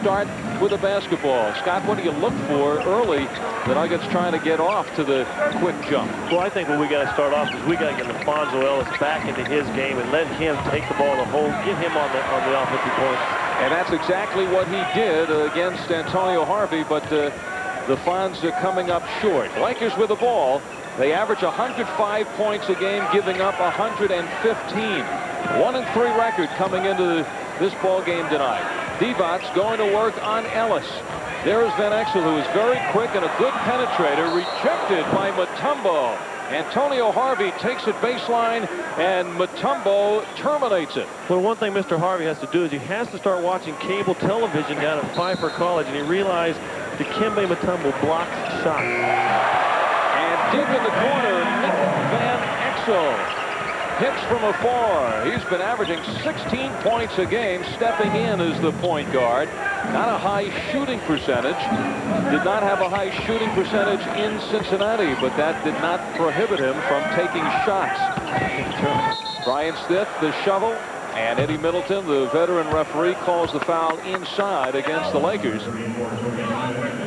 start with the basketball. Scott, what do you look for early? The Nuggets trying to get off to the quick jump. Well, I think what we got to start off is we got to get Alfonso Ellis back into his game and let him take the ball to hold, get him on the offensive points. And that's exactly what he did against Antonio Harvey, but the Fonz are coming up short. Lakers with the ball. They average 105 points a game, giving up 115. 1-3 record coming into this ball game tonight. Divac going to work on Ellis. There is Van Exel, who is very quick and a good penetrator, rejected by Mutombo. Antonio Harvey takes it baseline, and Mutombo terminates it. Well, one thing Mr. Harvey has to do is he has to start watching cable television down at Pfeiffer College, and he realized Dikembe Mutombo blocks shots. And deep in the corner, Nick Van Exel hits from afar. He's been averaging 16 points a game, stepping in as the point guard. Not a high shooting percentage. Did not have a high shooting percentage in Cincinnati, but that did not prohibit him from taking shots. Brian Stith, the shovel, and Eddie Middleton, the veteran referee, calls the foul inside against the Lakers.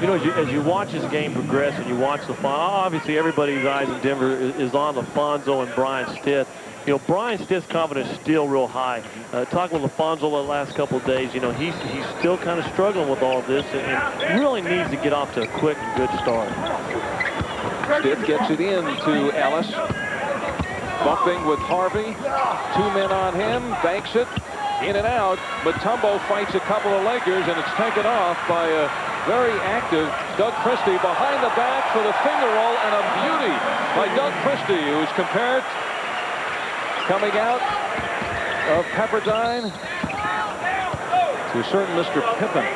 You know, as you watch this game progress and you watch the obviously everybody's eyes in Denver is on Alfonso and Brian Stith. You know, Brian Stith's confidence is still real high. Talking with Alfonso the last couple of days, you know, he's still kind of struggling with all this and really needs to get off to a quick and good start. Stith gets it in to Ellis. Bumping with Harvey. 2 men on him. Banks it. In and out. Mutombo fights a couple of Lakers, and it's taken off by a very active Doug Christie behind the back for the finger roll, and a beauty by Doug Christie, who's compared coming out of Pepperdine to a certain Mr. Pippen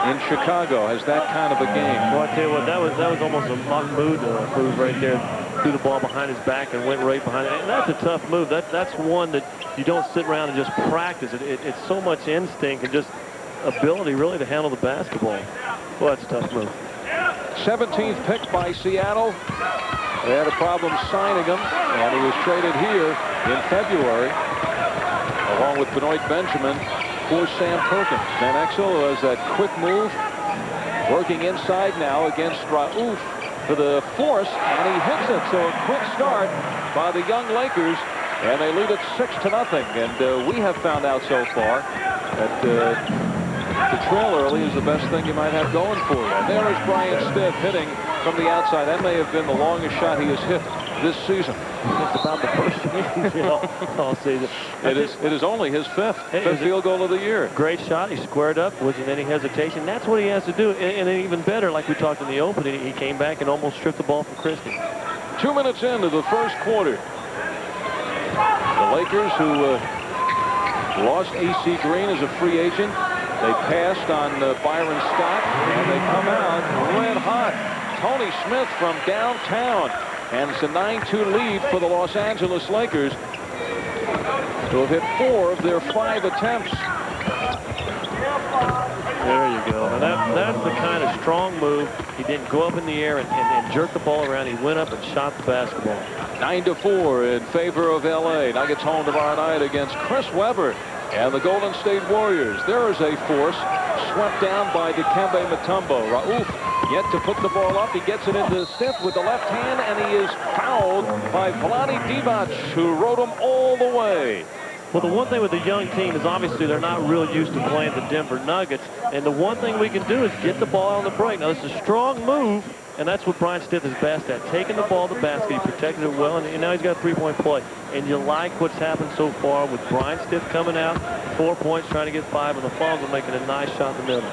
in Chicago. Has that kind of a game. Well, I tell you what, that was almost a Mahmoud move right there. Threw the ball behind his back and went right behind it. And that's a tough move. That's one that you don't sit around and just practice. It's so much instinct and just ability really to handle the basketball. Well, that's a tough move. 17th pick by Seattle. They had a problem signing him, and he was traded here in February, along with Benoit Benjamin, for Sam Perkins. Van Exel has that quick move, working inside now against Raouf for the force, and he hits it. So a quick start by the young Lakers, and they lead it 6-0. And we have found out so far that to trail early is the best thing you might have going for you. And there is Brian Stith hitting from the outside. That may have been the longest shot he has hit this season. It's about the first all season. It is only his fifth field goal of the year. Great shot. He squared up. Wasn't any hesitation. That's what he has to do. And even better, like we talked in the opening, he came back and almost stripped the ball from Christie. 2 minutes into the first quarter. The Lakers, who lost A.C. Green as a free agent, they passed on Byron Scott, and they come out red hot. Tony Smith from downtown, and it's a 9-2 lead for the Los Angeles Lakers, who have hit 4 of their 5 attempts. There you go. And that's the kind of strong move. He didn't go up in the air and jerk the ball around. He went up and shot the basketball. 9-4 in favor of L.A. Nuggets home tomorrow night against Chris Webber and the Golden State Warriors. There is a force swept down by Dikembe Mutombo. Raouf yet to put the ball up. He gets it into Stith with the left hand, and he is fouled by Vlade Divac, who rode him all the way. Well, the one thing with the young team is obviously they're not real used to playing the Denver Nuggets. And the one thing we can do is get the ball on the break. Now, this is a strong move, and that's what Brian Stith is best at. Taking the ball to the basket. He protected it well, and now he's got a three-point play. And you like what's happened so far with Brian Stith coming out, 4 points, trying to get 5, and the Fonz are making a nice shot in the middle.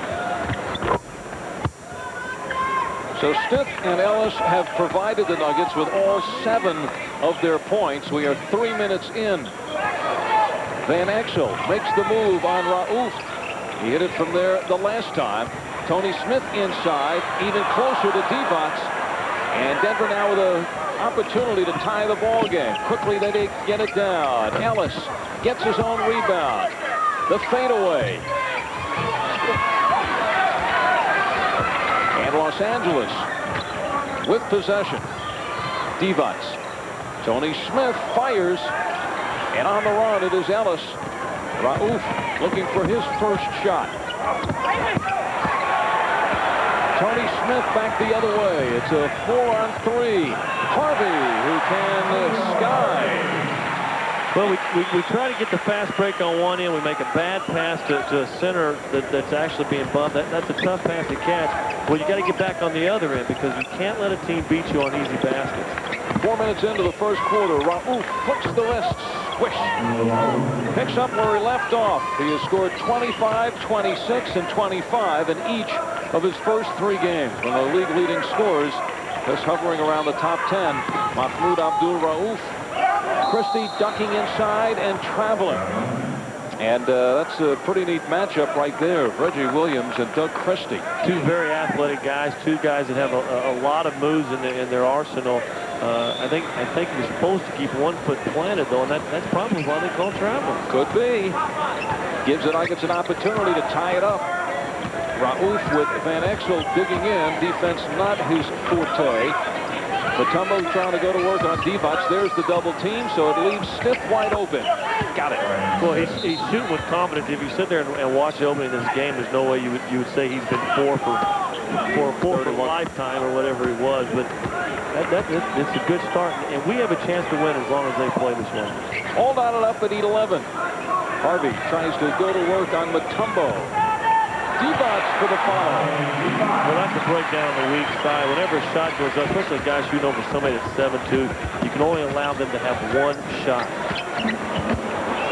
So Stith and Ellis have provided the Nuggets with all 7 of their points. We are 3 minutes in. Van Exel makes the move on Raouf. He hit it from there the last time. Tony Smith inside, even closer to Divac. And Denver now with an opportunity to tie the ball game. Quickly they get it down. Ellis gets his own rebound. The fadeaway. And Los Angeles with possession. Divac. Tony Smith fires. And on the run, it is Ellis. Raouf looking for his first shot. Smith back the other way. It's a 4-on-3. Harvey, who can sky. Well, we try to get the fast break on one end. We make a bad pass to a center that's actually being bumped. That's a tough pass to catch. Well, you got to get back on the other end because you can't let a team beat you on easy baskets. 4 minutes into the first quarter, Raouf flicks the wrist, swish. Picks up where he left off. He has scored 25, 26, and 25 in each of his first 3 games. One of the league-leading scorers, just hovering around the top 10, Mahmoud Abdul Raouf. Christie ducking inside and traveling. And that's a pretty neat matchup right there. Reggie Williams and Doug Christie. 2 very athletic guys, 2 guys that have a lot of moves in their arsenal. I think you're supposed to keep one foot planted, though, and that's probably why they call traveling. Could be. Gives the Nuggets an opportunity to tie it up. Raouf with Van Exel digging in. Defense not his forte. Mutombo trying to go to work on Divac. There's the double team, so it leaves Stiff wide open. Got it. Well, he's shooting with confidence. If you sit there and watch the opening of this game, there's no way you would say he's been 4 for a lifetime or whatever he was. But it's a good start, and we have a chance to win as long as they play this way. All knotted up at 11. Harvey tries to go to work on Mutombo. Divac for the foul. Well, that's a breakdown on the weak side. Whenever a shot goes up, especially a guy shooting over somebody that's 7'2", you can only allow them to have 1 shot.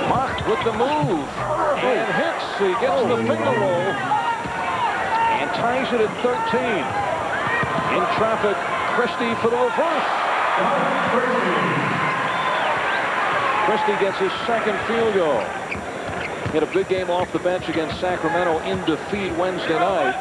Mach with the move. And hits. He gets the finger roll. And ties it at 13. In traffic, Christie for the reverse. Christie gets his second field goal. He had a big game off the bench against Sacramento in defeat Wednesday night.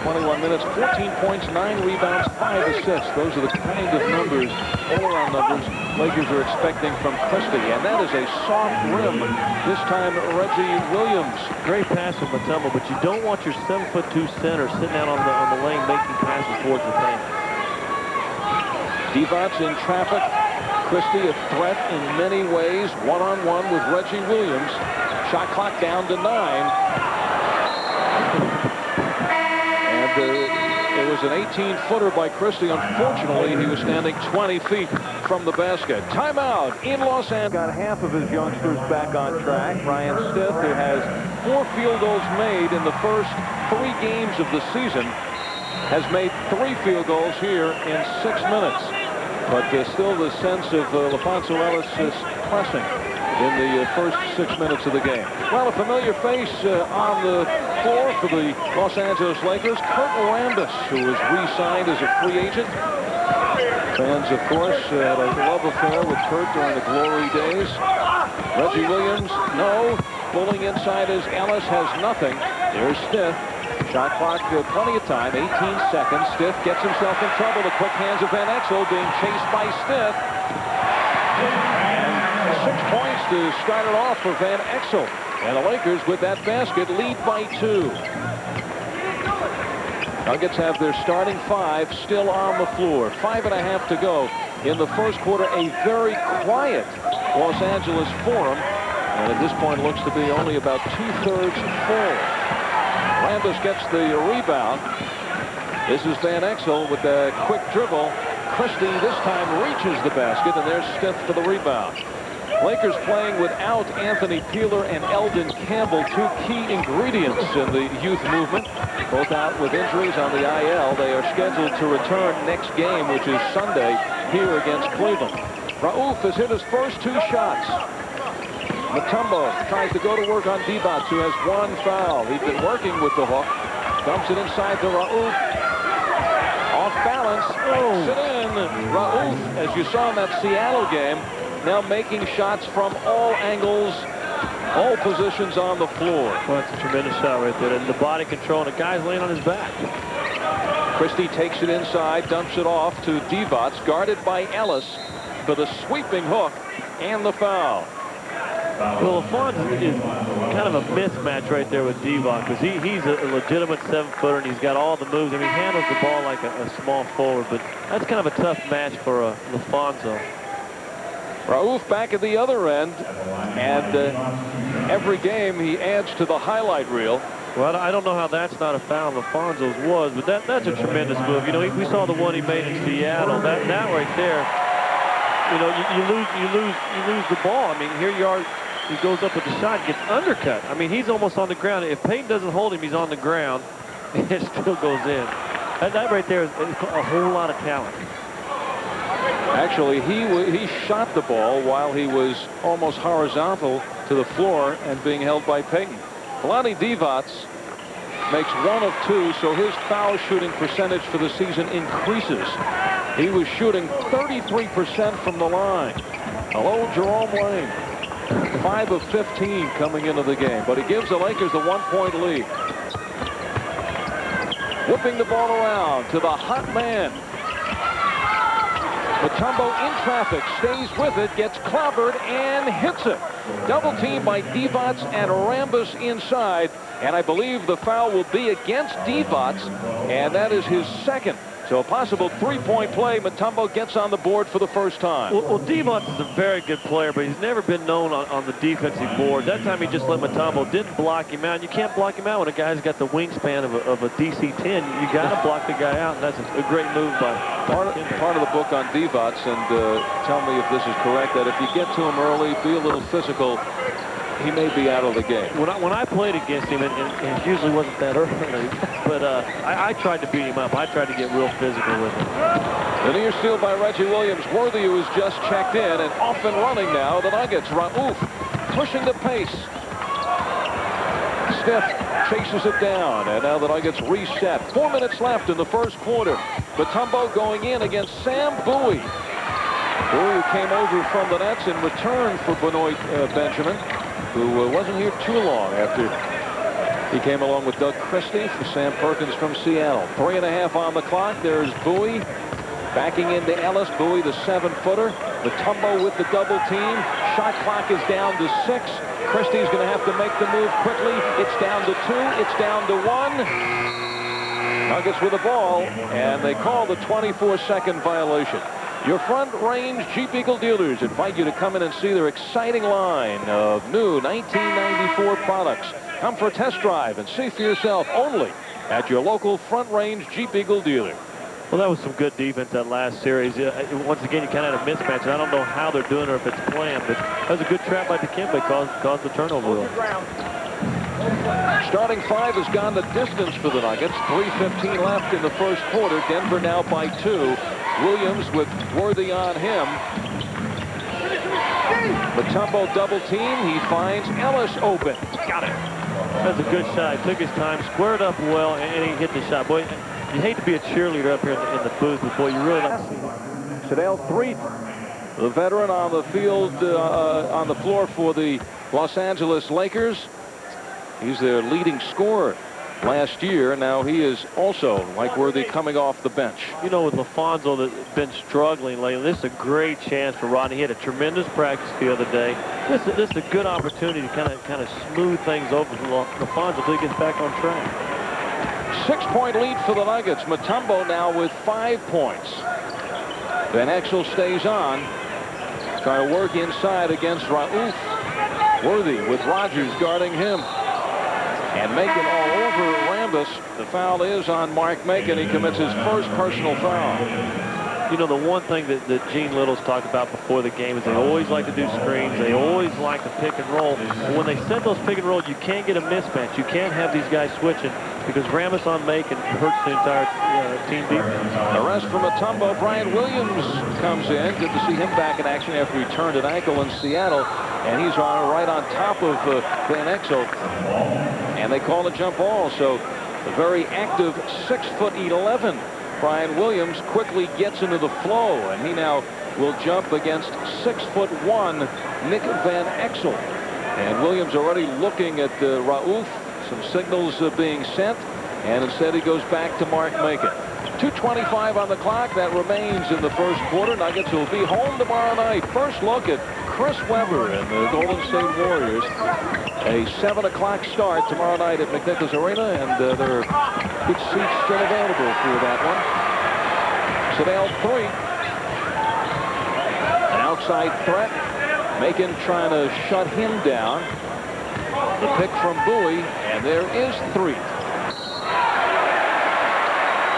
21 minutes, 14 points, 9 rebounds, 5 assists. Those are the kind of numbers, all-around numbers, Lakers are expecting from Christie. And that is a soft rim. This time, Reggie Williams. Great pass from Mutombo, but you don't want your 7'2" center sitting out on the lane making passes towards the paint. Divac in traffic. Christie a threat in many ways. One-on-one with Reggie Williams. Shot clock down to 9. And it was an 18-footer by Christie. Unfortunately, he was standing 20 feet from the basket. Timeout in Los Angeles. Got half of his youngsters back on track. Ryan Stith, who has 4 field goals made in the first 3 games of the season, has made 3 field goals here in 6 minutes. But still the sense of LaFonso Ellis is pressing in the first 6 minutes of the game. Well, a familiar face on the floor for the Los Angeles Lakers, Kurt Rambis, who was re-signed as a free agent. Fans, of course, had a love affair with Kurt during the glory days. Reggie Williams, no. Pulling inside as Ellis has nothing. There's Stith. Shot clock, plenty of time, 18 seconds. Stith gets himself in trouble. The quick hands of Van Exel being chased by Stith. And 6 points to start it off for Van Exel. And the Lakers, with that basket, lead by 2. Nuggets have their starting 5 still on the floor. 5.5 to go in the first quarter. A very quiet Los Angeles Forum. And at this point, looks to be only about 2/3 full. Rambis gets the rebound. This is Van Exel with a quick dribble. Christie this time reaches the basket, and there's Stith for the rebound. Lakers playing without Anthony Peeler and Eldon Campbell, 2 key ingredients in the youth movement. Both out with injuries on the IL. They are scheduled to return next game, which is Sunday, here against Cleveland. Raouf has hit his first 2 shots. Mutombo tries to go to work on Divac, who has 1 foul. He's been working with the hook. Dumps it inside to Raouf. Off balance. Banks it in. Raouf, as you saw in that Seattle game, now making shots from all angles, all positions on the floor. Well, that's a tremendous shot right there. And the body control, and the guy's laying on his back. Christie takes it inside, dumps it off to Divac, guarded by Ellis for the sweeping hook and the foul. Well, LaFonso is kind of a mismatch right there with Divac, because he's a legitimate 7-footer, and he's got all the moves. I mean, he handles the ball like a small forward, but that's kind of a tough match for LaFonso. Raouf back at the other end, and every game he adds to the highlight reel. Well, I don't know how that's not a foul. LaFonzo's was, but that's a tremendous move. You know, we saw the one he made in Seattle. That right there, you know, you lose the ball. I mean, here you are. He goes up with the shot, gets undercut. I mean, he's almost on the ground. If Payton doesn't hold him, he's on the ground. It still goes in. That right there is a whole lot of talent. Actually, he shot the ball while he was almost horizontal to the floor and being held by Payton. Vlade Divac makes 1 of 2, so his foul shooting percentage for the season increases. He was shooting 33% from the line. Hello, Jerome Lane. 5 of 15 coming into the game, but he gives the Lakers a 1-point lead. Whipping the ball around to the hot man. Mutombo in traffic, stays with it, gets clobbered, and hits it. Double team by Divac and Rambis inside, and I believe the foul will be against Divac, and that is his second. So a possible 3-point play. Mutombo gets on the board for the first time. Well, Divac is a very good player, but he's never been known on the defensive board. That time he just let Mutombo, didn't block him out. You can't block him out when a guy's got the wingspan of a DC-10. You got to block the guy out, and that's a great move by part of the book on Divac, and tell me if this is correct, that if you get to him early, be a little physical, he may be out of the game. When I played against him, and it usually wasn't that early, but I tried to beat him up. I tried to get real physical with him. The near steal by Reggie Williams. Worthy, who has just checked in and off and running now. The Nuggets. Raouf pushing the pace. Steph chases it down, and now the Nuggets reset. 4 minutes left in the first quarter. Mutombo going in against Sam Bowie. Bowie came over from the Nets in return for Benoit Benjamin, who wasn't here too long after he came along with Doug Christie for Sam Perkins from Seattle. 3.5 on the clock. There's Bowie backing into Ellis. Bowie, the 7-footer. Mutombo with the double team. Shot clock is down to 6. Christie's going to have to make the move quickly. It's down to 2. It's down to 1. Nuggets with the ball, and they call the 24-second violation. Your Front Range Jeep Eagle dealers invite you to come in and see their exciting line of new 1994 products. Come for a test drive and see for yourself only at your local Front Range Jeep Eagle dealer. Well, that was some good defense that last series. Once again, you kind of had a mismatch, and I don't know how they're doing it or if it's planned, but that was a good trap by Dikembe, caused the turnover. Starting 5 has gone the distance for the Nuggets. 3:15 left in the first quarter. Denver now by 2. Williams with Worthy on him. Mutombo double team. He finds Ellis open. Got it. That's a good shot. Took his time, squared up well, and he hit the shot. Boy, you hate to be a cheerleader up here in the booth, but boy, you really like to see it. Sedale Threatt, the veteran on the field, on the floor for the Los Angeles Lakers. He's their leading scorer last year. Now he is also, like Worthy, coming off the bench. You know, with LaFonzo that's been struggling lately, this is a great chance for Rodney. He had a tremendous practice the other day. This is a good opportunity to kind of smooth things over for LaFonzo until he gets back on track. 6-point lead for the Nuggets. Mutombo now with 5 points. Van Exel stays on, trying to work inside against Raouf. Worthy with Rogers guarding him. And Macon all over Rambis. The foul is on Mark Macon. He commits his first personal foul. You know, the one thing that Gene Little's talked about before the game is they always like to do screens. They always like to pick and roll. But when they set those pick and rolls, you can't get a mismatch. You can't have these guys switching because Rambis on Macon hurts the entire team defense. The rest from Mutombo. Brian Williams comes in. Good to see him back in action after he turned an ankle in Seattle. And he's right on top of Van Exel. And they call a jump ball. So a very active 6'11". Brian Williams quickly gets into the flow, and he now will jump against 6'1" Nick Van Exel. And Williams already looking at Raouf. Some signals being sent, and instead he goes back to Mark Macon. 2:25 on the clock. That remains in the first quarter. Nuggets will be home tomorrow night. First look at Chris Webber and the Golden State Warriors. A 7 o'clock start tomorrow night at McNichols Arena, and there are good seats still available for that one. Sedale Threatt, an outside threat. Macon trying to shut him down. The pick from Bowie, and there is 3.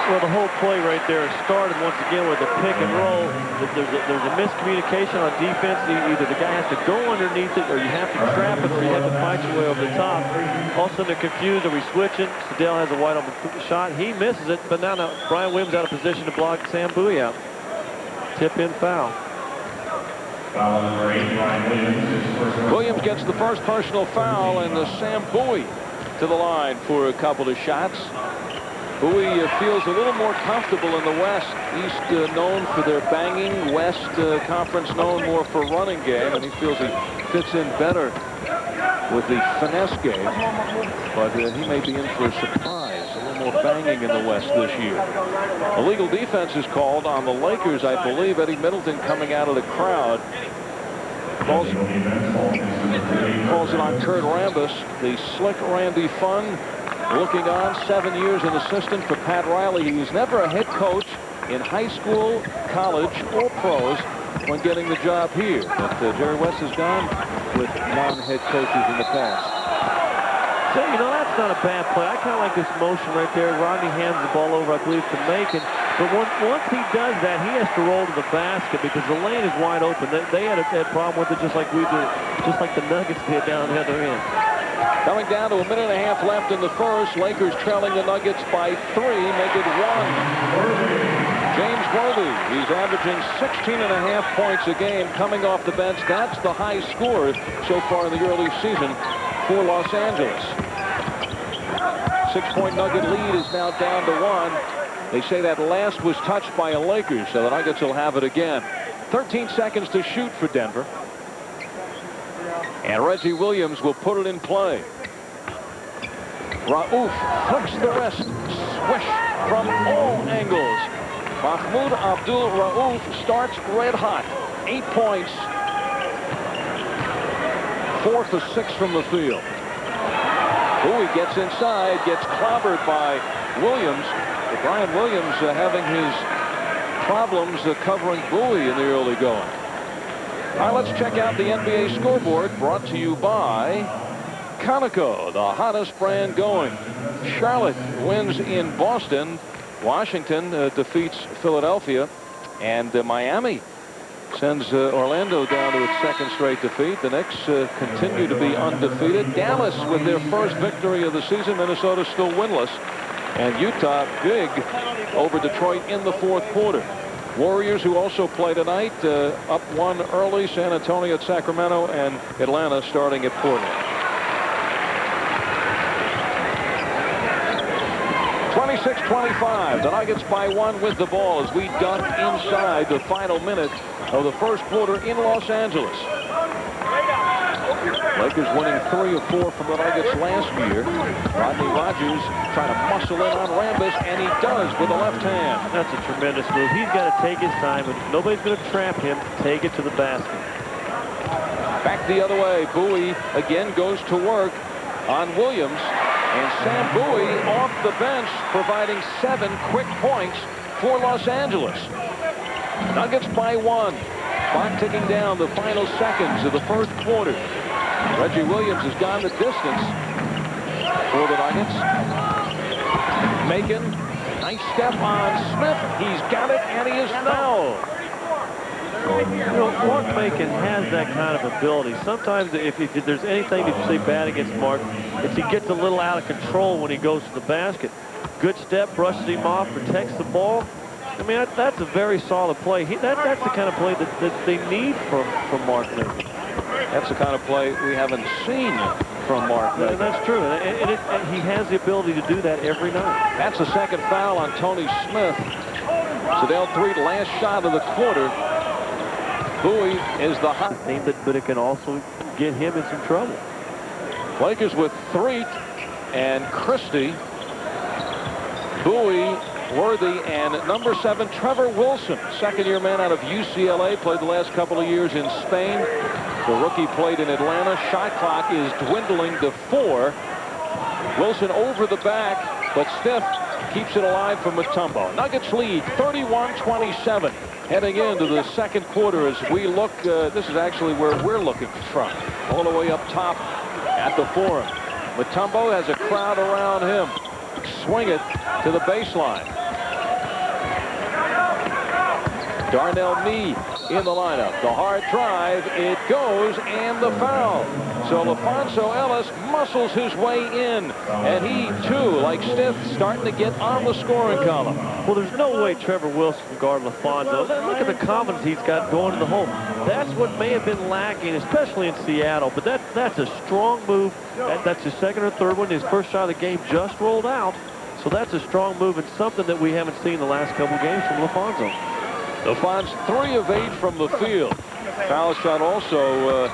Well, the whole play right there started once again with a pick and roll. There's a miscommunication on defense. Either the guy has to go underneath it, or you have to trap it, or you have to fight your way over the top. All of a sudden they're confused. Are we switching? Sedell has a wide open shot. He misses it, but now Brian Williams out of position to block Sam Bowie out. Tip-in foul. Foul number 8, Brian Williams. Williams gets the first personal foul, and Sam Bowie to the line for a couple of shots. Bowie feels a little more comfortable in the West. East known for their banging, West Conference known more for running game, and he feels he fits in better with the finesse game. But he may be in for a surprise. A little more banging in the West this year. Illegal defense is called on the Lakers, I believe. Eddie Middleton coming out of the crowd. Calls it on Kurt Rambis. The slick Randy Funn looking on, 7 years an assistant for Pat Riley. He was never a head coach in high school, college, or pros when getting the job here. But Jerry West has gone with non-head coaches in the past. So, you know, that's not a bad play. I kind of like this motion right there. Rodney hands the ball over, I believe, to Macon. But once he does that, he has to roll to the basket because the lane is wide open. They had a problem with it just like we did, just like the Nuggets did down the other end. Coming down to a minute and a half left in the first. Lakers trailing the Nuggets by 3, make it 1. James Worthy, he's averaging 16.5 points a game coming off the bench. That's the high score so far in the early season for Los Angeles. 6-point Nugget lead is now down to 1. They say that last was touched by a Lakers, so the Nuggets will have it again. 13 seconds to shoot for Denver. And Reggie Williams will put it in play. Raouf hooks the wrist. Swish from all angles. Mahmoud Abdul Raouf starts red hot. 8 points. 4 for 6 from the field. Bowie gets inside, gets clobbered by Williams. But Brian Williams having his problems covering Bowie in the early going. All right, let's check out the NBA scoreboard, brought to you by Conoco, the hottest brand going. Charlotte wins in Boston. Washington defeats Philadelphia. And Miami sends Orlando down to its second straight defeat. The Knicks continue to be undefeated. Dallas with their first victory of the season. Minnesota still winless. And Utah big over Detroit in the fourth quarter. Warriors, who also play tonight, up 1 early. San Antonio at Sacramento, and Atlanta starting at Portland. 26-25. The Nuggets by 1 with the ball as we duck inside the final minute of the first quarter in Los Angeles. Lakers winning 3 of 4 from the Nuggets last year. Rodney Rogers trying to muscle in on Rambis, and he does with the left hand. That's a tremendous move. He's got to take his time, and nobody's going to trap him. Take it to the basket. Back the other way. Bowie again goes to work on Williams. And Sam Bowie off the bench, providing 7 quick points for Los Angeles. Nuggets by 1. Clock ticking down the final seconds of the first quarter. Reggie Williams has gone the distance for the Nuggets. Macon, nice step on Smith. He's got it, and he is fouled. You know, Mark Macon has that kind of ability. Sometimes if there's anything that you say bad against Mark, it's he gets a little out of control when he goes to the basket. Good step, brushes him off, protects the ball. I mean, that's a very solid play. That's the kind of play that they need from Mark Macon. That's the kind of play we haven't seen from Mark Macon. And that's true. And he has the ability to do that every night. That's the second foul on Tony Smith. Sedell 3, last shot of the quarter. Bowie is the hot name, but it can also get him in some trouble. Lakers with Threet and Christie, Bowie, Worthy, and number 7, Trevor Wilson, second-year man out of UCLA, played the last couple of years in Spain. The rookie played in Atlanta. Shot clock is dwindling to 4. Wilson over the back, but Stiff keeps it alive for Mutombo. Nuggets lead 31-27. Heading into the second quarter as we look, this is actually where we're looking from. All the way up top at the Forum. Mutombo has a crowd around him. Swing it to the baseline. Darnell Mee in the lineup. The hard drive, it goes, and the foul. So LaFonso Ellis muscles his way in, and he too, like Stith, starting to get on the scoring column. Well, there's no way Trevor Wilson can guard LaFonso. Look at the confidence he's got going in the hole. That's what may have been lacking, especially in Seattle. But that's a strong move. That's his second or third one. His first shot of the game just rolled out. So that's a strong move and something that we haven't seen the last couple games from LaFonso. LaFon's 3 of 8 from the field. Foul shot also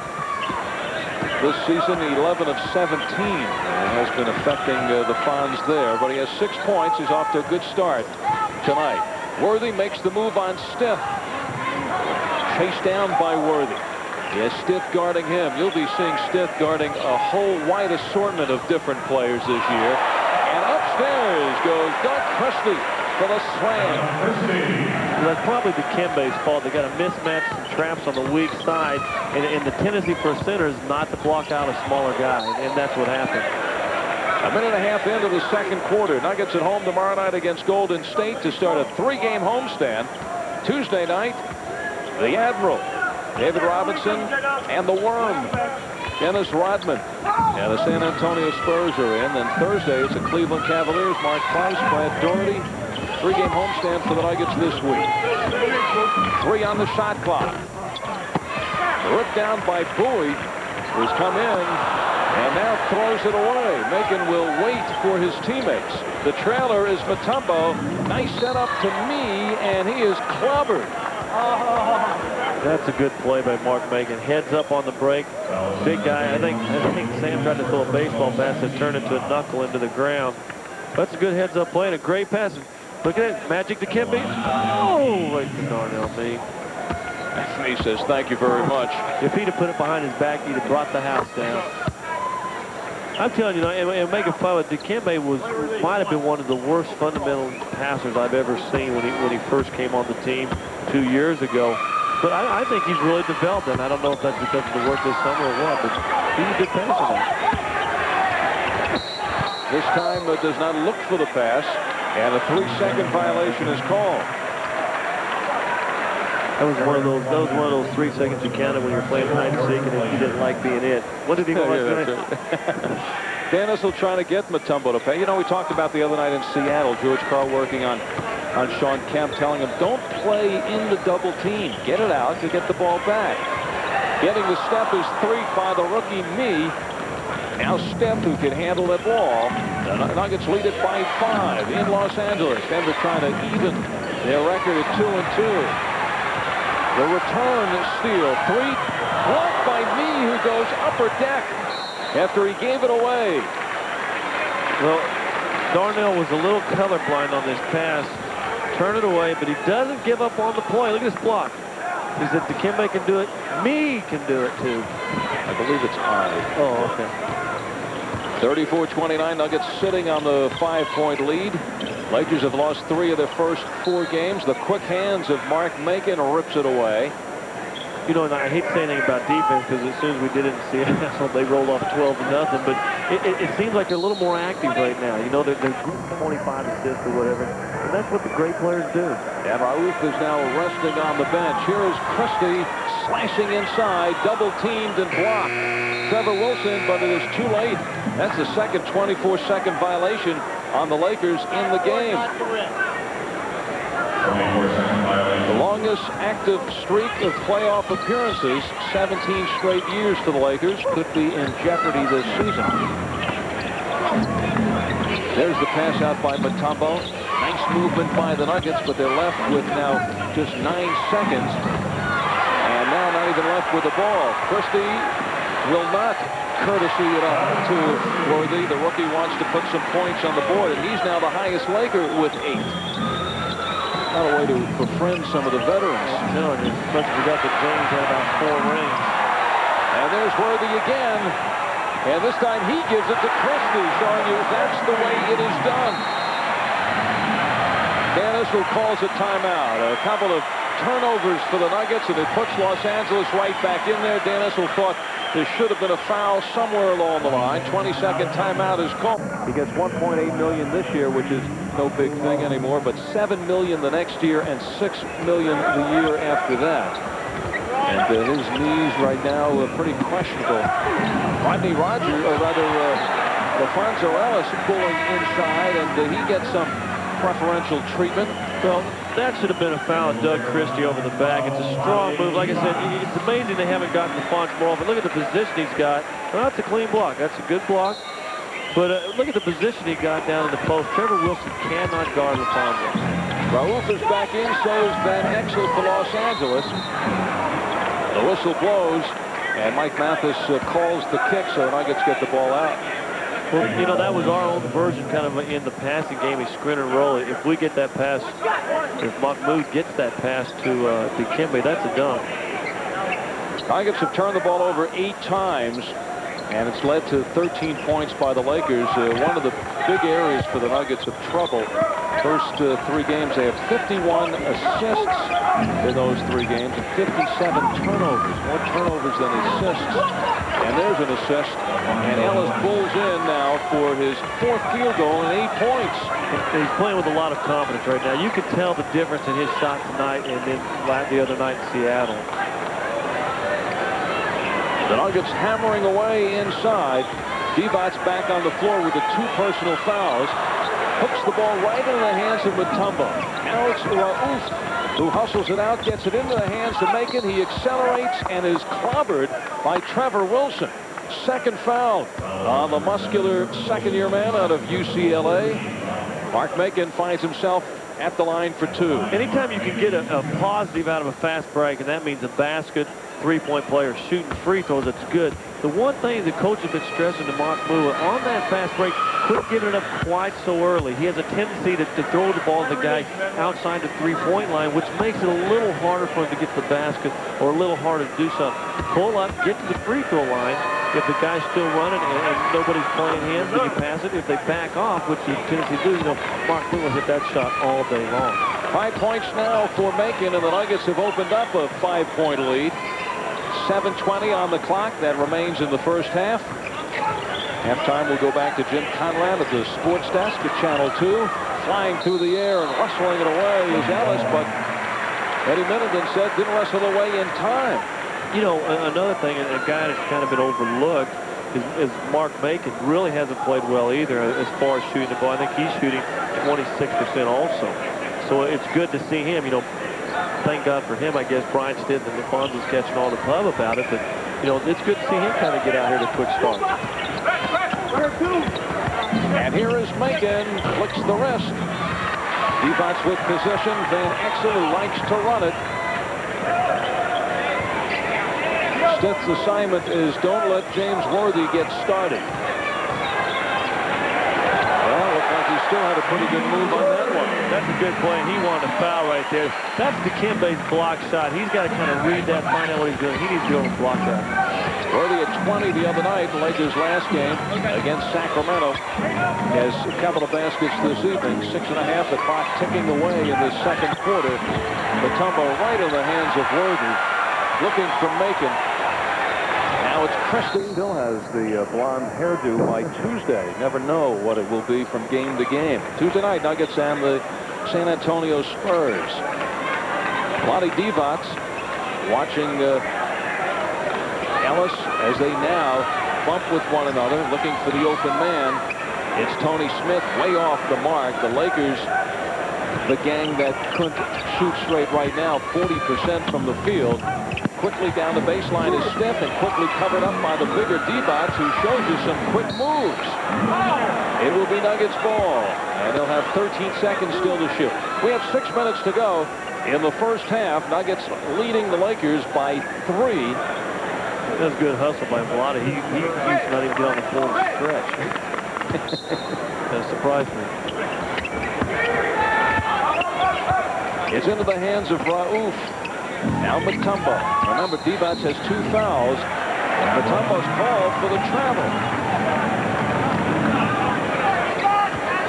this season 11 of 17. Has been affecting the Fonz there, but he has 6 points. He's off to a good start tonight. Worthy makes the move on Stith. Chased down by Worthy. He has Stith guarding him. You'll be seeing Stith guarding a whole wide assortment of different players this year. And upstairs goes Doug Christie for the slam. Well, that's probably Dikembe's fault. They got to mismatch some traps on the weak side, and the tendency for a center is not to block out a smaller guy, and that's what happened. A minute and a half into the second quarter. Nuggets at home tomorrow night against Golden State to start a 3-game homestand. Tuesday night, the Admiral, David Robinson, and the Worm, Dennis Rodman, and the San Antonio Spurs are in. Then Thursday, it's the Cleveland Cavaliers, Mark Price, Brad Daugherty. 3-game homestand for the Nuggets this week. 3 on the shot clock. Ripped down by Bowie, who's come in and now throws it away. Macon will wait for his teammates. The trailer is Mutombo. Nice setup to me, and he is clobbered. That's a good play by Mark Macon. Heads up on the break. Big guy. I think Sam tried to throw a baseball pass that turned into a knuckle into the ground. That's a good heads-up play and a great pass. Look at it. Magic Dikembe. Oh, right to Darnell Mee. He says, thank you very much. If he'd have put it behind his back, he'd have brought the house down. I'm telling you, and making fun of it, Dikembe might have been one of the worst fundamental passers I've ever seen when he first came on the team 2 years ago. But I think he's really developed, and I don't know if that's because of the work this summer or what, but he's a good passer now. This time does not look for the pass, and a 3-second violation is called. That was one of those 3 seconds you counted when you're playing hide and seek, and you didn't like being it. What did he want to do? Dennis will try to get Mutombo to pay. You know, we talked about the other night in Seattle, George Karl working on Sean Kemp, telling him, don't play in the double team. Get it out to get the ball back. Getting the step is 3 by the rookie Mee. Now Steph, who can handle the ball. The Nuggets lead it by 5 in Los Angeles. Denver trying to even their record at 2-2. The return steal. 3 blocked by Mee, who goes upper deck after he gave it away. Well, Darnell was a little colorblind on this pass. Turn it away, but he doesn't give up on the play. Look at this block. He said Dikembe can do it. Mee can do it too. I believe it's I. Oh, okay. 34-29, Nuggets sitting on the 5-point lead. Lakers have lost 3 of their first 4 games. The quick hands of Mark Macon rips it away. You know, and I hate to say anything about defense because as soon as we did it in Seattle, they rolled off 12-0. But it seems like they're a little more active right now. You know, they're 25 assists or whatever. And that's what the great players do. And Raouf is now resting on the bench. Here is Christie slashing inside, double-teamed and blocked. Trevor Wilson, but it is too late. That's the second 24-second violation on the Lakers in the game. The longest active streak of playoff appearances, 17 straight years for the Lakers, could be in jeopardy this season. There's the pass out by Mutombo. Nice movement by the Nuggets, but they're left with now just 9 seconds. And now not even left with the ball. Christie will not courtesy it on to Worthy. The rookie wants to put some points on the board, and he's now the highest Laker with 8. Not a way to befriend some of the veterans. No, especially we got the James at about 4 rings. And there's Worthy again. And this time he gives it to Christie, showing you that's the way it is done. Dennis who calls a timeout. A couple of turnovers for the Nuggets, and it puts Los Angeles right back in there. Dennis who thought There should have been a foul somewhere along the line. 20-second timeout is called. He gets $1.8 million this year, which is no big thing anymore, but $7 million the next year and $6 million the year after that. And his knees right now are pretty questionable. Rodney Rogers, or rather LaFonso Ellis, pulling inside, and he gets some preferential treatment. Well, that should have been a foul on Doug Christie over the back. It's a strong move. Like I said, it's amazing they haven't gotten LaFonso more. But look at the position he's got. Well, that's a clean block. That's a good block. But look at the position he got down in the post. Trevor Wilson cannot guard LaFonso. Rauf is back in, so is Van Exel for Los Angeles. The whistle blows, and Mike Mathis calls the kick, so the Nuggets get the ball out. Well, you know, that was our own version kind of in the passing game. He sprint and roll. If we get that pass, if Mahmoud gets that pass to Dikembe, that's a dunk. Nuggets have turned the ball over 8 times, and it's led to 13 points by the Lakers. One of the big areas for the Nuggets of trouble. First 3 games, they have 51 assists in those 3 games and 57 turnovers. More turnovers than assists. And there's an assist. And Ellis pulls in now for his 4th field goal and 8 points. He's playing with a lot of confidence right now. You can tell the difference in his shot tonight and then the other night in Seattle. The Nuggets hammering away inside. Divac's back on the floor with the 2 personal fouls. Hooks the ball right into the hands of Mutombo. Alex Rauf, who hustles it out, gets it into the hands to make it. He accelerates and is clobbered by Trevor Wilson. 2nd foul on the muscular 2nd-year man out of UCLA. Mark Macon finds himself at the line for 2. Anytime you can get a positive out of a fast break, and that means a basket, 3-point player shooting free throws, it's good. The one thing the coach has been stressing to Mahmoud on that fast break, quit giving it up quite so early. He has a tendency to throw the ball to the guy outside the 3-point line, which makes it a little harder for him to get to the basket or a little harder to do something. Pull up, get to the free throw line. If the guy's still running and nobody's playing him, then you pass it. If they back off, which you tendency to do, you know, Mahmoud will hit that shot all day long. 5 points now for Macon, and the Nuggets have opened up a 5-point lead. 7:20 on the clock. That remains in the first half. Halftime will go back to Jim Conrad at the sports desk at Channel 2. Flying through the air and wrestling it away is Ellis, but Eddie Middleton said didn't wrestle away in time. You know, another thing, a guy that's kind of been overlooked is Mark Macon. Really hasn't played well either as far as shooting the ball. I think he's shooting 26% also. So it's good to see him, you know. Thank God for him. I guess Brian Stitt and LaFonso's catching all the pub about it, but you know, it's good to see him kind of get out here to a quick start. And here is Macon, flicks the wrist. Divac with possession. Van Exel, who likes to run it. Stitt's assignment is don't let James Worthy get started. Well, looks like he still had a pretty good move on that one. That's a good play, and he wanted a foul right there. That's Dikembe's block shot. He's got to kind of read that, find out what he's doing. He needs to go and block that. Worthy at 20 the other night in Lakers' last game against Sacramento. He has a couple of baskets this evening. 6.5, the clock ticking away in the 2nd quarter. Mutombo right in the hands of Worthy. Looking for Macon. Now it's Christie. Still has the blonde hairdo by Tuesday. Never know what it will be from game to game. Tuesday night, Nuggets and the San Antonio Spurs. Vlade Divac watching Ellis as they now bump with one another, looking for the open man. It's Tony Smith way off the mark. The Lakers, the gang that couldn't shoot straight right now, 40% from the field. Quickly down the baseline is Stiff and quickly covered up by the bigger Divac, who shows you some quick moves. It will be Nuggets ball, and they'll have 13 seconds still to shoot. We have 6 minutes to go in the first half. Nuggets leading the Lakers by 3. That's good hustle by Vlade. He used to not even get on the floor to stretch. That surprised me. It's into the hands of Rauf. Now Mutombo. Remember, Divac has 2 fouls. Mutombo's called for the travel.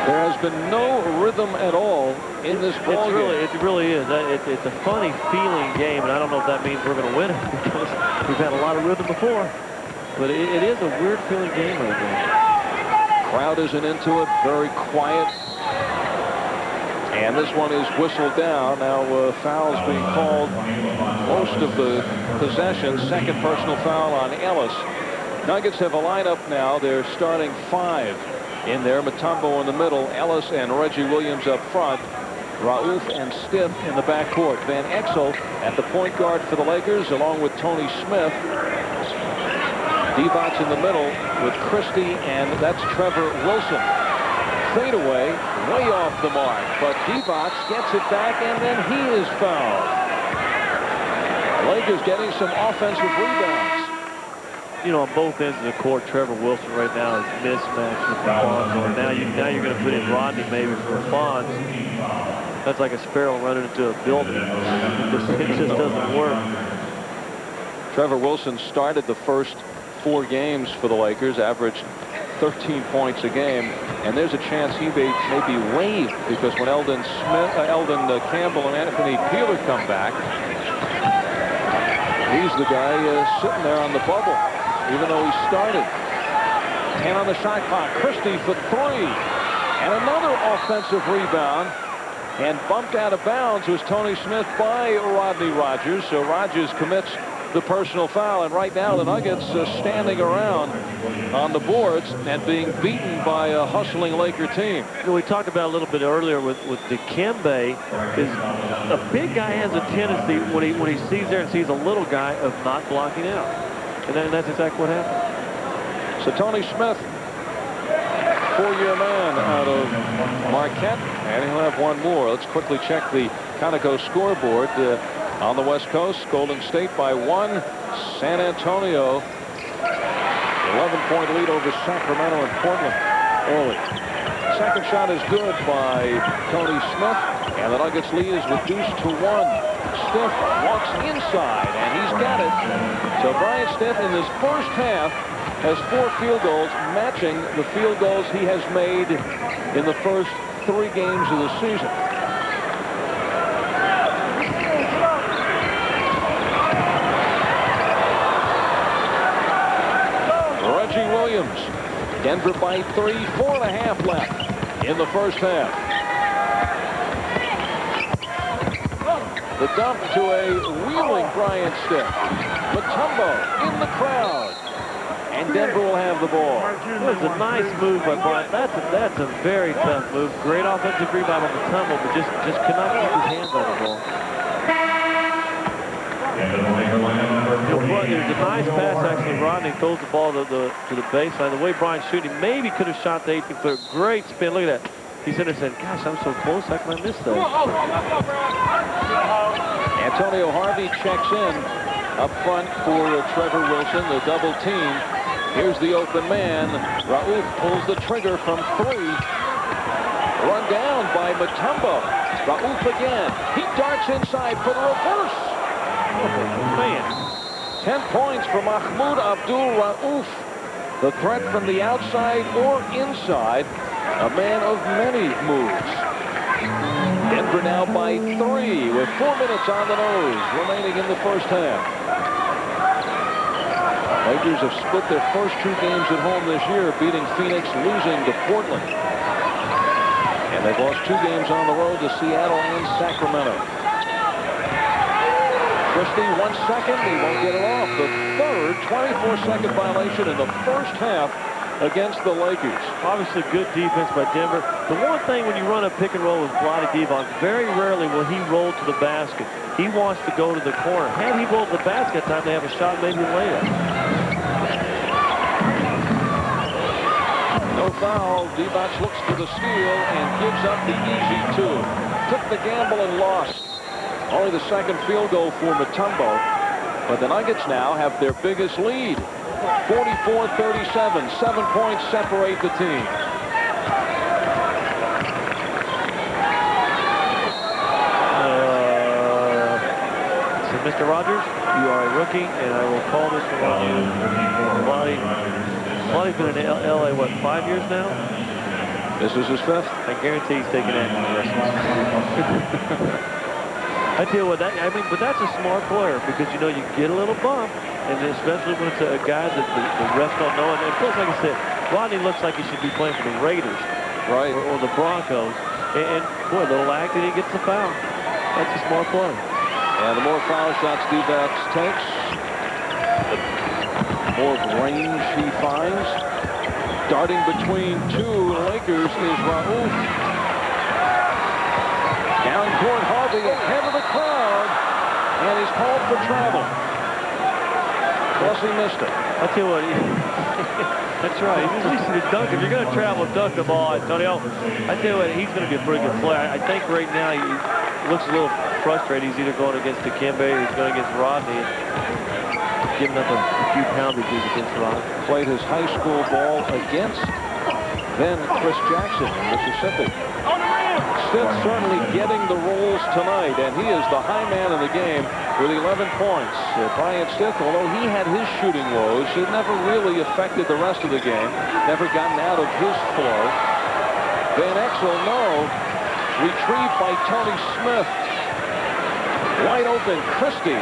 There has been no rhythm at all in this ball game. It really is. It's a funny feeling game, and I don't know if that means we're going to win it because we've had a lot of rhythm before. But it is a weird feeling game right now. Crowd isn't into it. Very quiet. And this one is whistled down. Now fouls being called most of the possession. Second personal foul on Ellis. Nuggets have a lineup now. They're starting 5 in there. Mutombo in the middle. Ellis and Reggie Williams up front. Rauf and Stiff in the backcourt. Van Exel at the point guard for the Lakers, along with Tony Smith. Divac in the middle with Christie, and that's Trevor Wilson. Fadeaway, way off the mark, but Divac gets it back, and then he is fouled. Lakers getting some offensive rebounds. You know, on both ends of the court, Trevor Wilson right now is mismatched with Fonz. Now you're going to put in Rodney maybe for Fonz. That's like a sparrow running into a building. It just doesn't work. Trevor Wilson started the first 4 games for the Lakers, averaged 13 points a game, and there's a chance he may be waived because when Eldon Campbell and Anthony Peeler come back, he's the guy sitting there on the bubble, even though he started. 10 on the shot clock. Christie for 3, and another offensive rebound, and bumped out of bounds was Tony Smith by Rodney Rogers. So Rogers commits the personal foul, and right now the Nuggets standing around on the boards and being beaten by a hustling Laker team. You know, we talked about a little bit earlier with Dikembe. Is a big guy has a tendency when he sees there and sees a little guy of not blocking out, and that's exactly what happened. So Tony Smith, 4-year man out of Marquette, and he'll have one more. Let's quickly check the Conoco scoreboard. On the West Coast, Golden State by 1. San Antonio, 11-point lead over Sacramento and Portland early. Second shot is good by Tony Smith, and the Nuggets lead is reduced to 1. Stiff walks inside, and he's got it. So Brian Stiff in this first half has 4 field goals, matching the field goals he has made in the first 3 games of the season. Reggie Williams, Denver by 3, 4.5 left in the first half. The dump to a wheeling Brian Stiff. Mutombo in the crowd, and Denver will have the ball. That's a nice move by Brian. That's a very tough move. Great offensive rebound on Mutombo, but just could not keep his hands on the ball. There's a nice pass, actually. Rodney throws the ball to the baseline. The way Brian's shooting, maybe could have shot the 18-foot. Great spin. Look at that. He's in there saying, gosh, I'm so close. How can I miss that? Antonio Harvey checks in up front for Trevor Wilson, the double team. Here's the open man. Rauf pulls the trigger from 3. Run down by Mutombo. Rauf again. He darts inside for the reverse. Man. 10 points for Mahmoud Abdul Rauf. The threat from the outside or inside. A man of many moves. Denver now by 3 with 4 minutes on the nose remaining in the first half. Lakers have split their first 2 games at home this year, beating Phoenix, losing to Portland. And they've lost 2 games on the road to Seattle and Sacramento. Christie, 1 second. He won't get it off. The third 24-second violation in the first half against the Lakers. Obviously good defense by Denver. The one thing when you run a pick and roll with Vlade Divac, very rarely will he roll to the basket. He wants to go to the corner. Had he rolled to the basket time, they have a shot maybe later. No foul. Divac looks for the steal and gives up the easy 2. Took the gamble and lost. Only the second field goal for Mutombo. But the Nuggets now have their biggest lead. 44-37. 7 points separate the team. So Mr. Rogers, you are a rookie, and I will call Mr. Rogers. Vlade's been in L.A., what, 5 years now? This is his 5th. I guarantee he's taking acting lessons. I tell you what, but that's a smart player because, you know, you get a little bump, and especially when it's a guy that the refs don't know. And plus, like I said, Rodney looks like he should be playing for the Raiders, right, or the Broncos. And boy, a little act and he gets the foul. That's a smart play. And the more foul shots D-backs takes, the more range he finds. Darting between two Lakers is Raouf. Down court, Harvey ahead of the crowd, and he's called for travel. Plus he missed it. I tell you what, that's right. At least you dunk. If you're going to travel, dunk the ball, Antonio. I tell you what, he's going to be a pretty good player. I think right now he looks a little frustrated. He's either going against Dikembe or he's going against Rodney, giving up a few poundages against Rodney. Played his high school ball against then Chris Jackson in Mississippi. Stith certainly getting the roles tonight, and he is the high man in the game with 11 points. Bryant Stith, although he had his shooting woes, it never really affected the rest of the game. Never gotten out of his flow. Van Exel, no. Retrieved by Tony Smith. Wide open, Christie.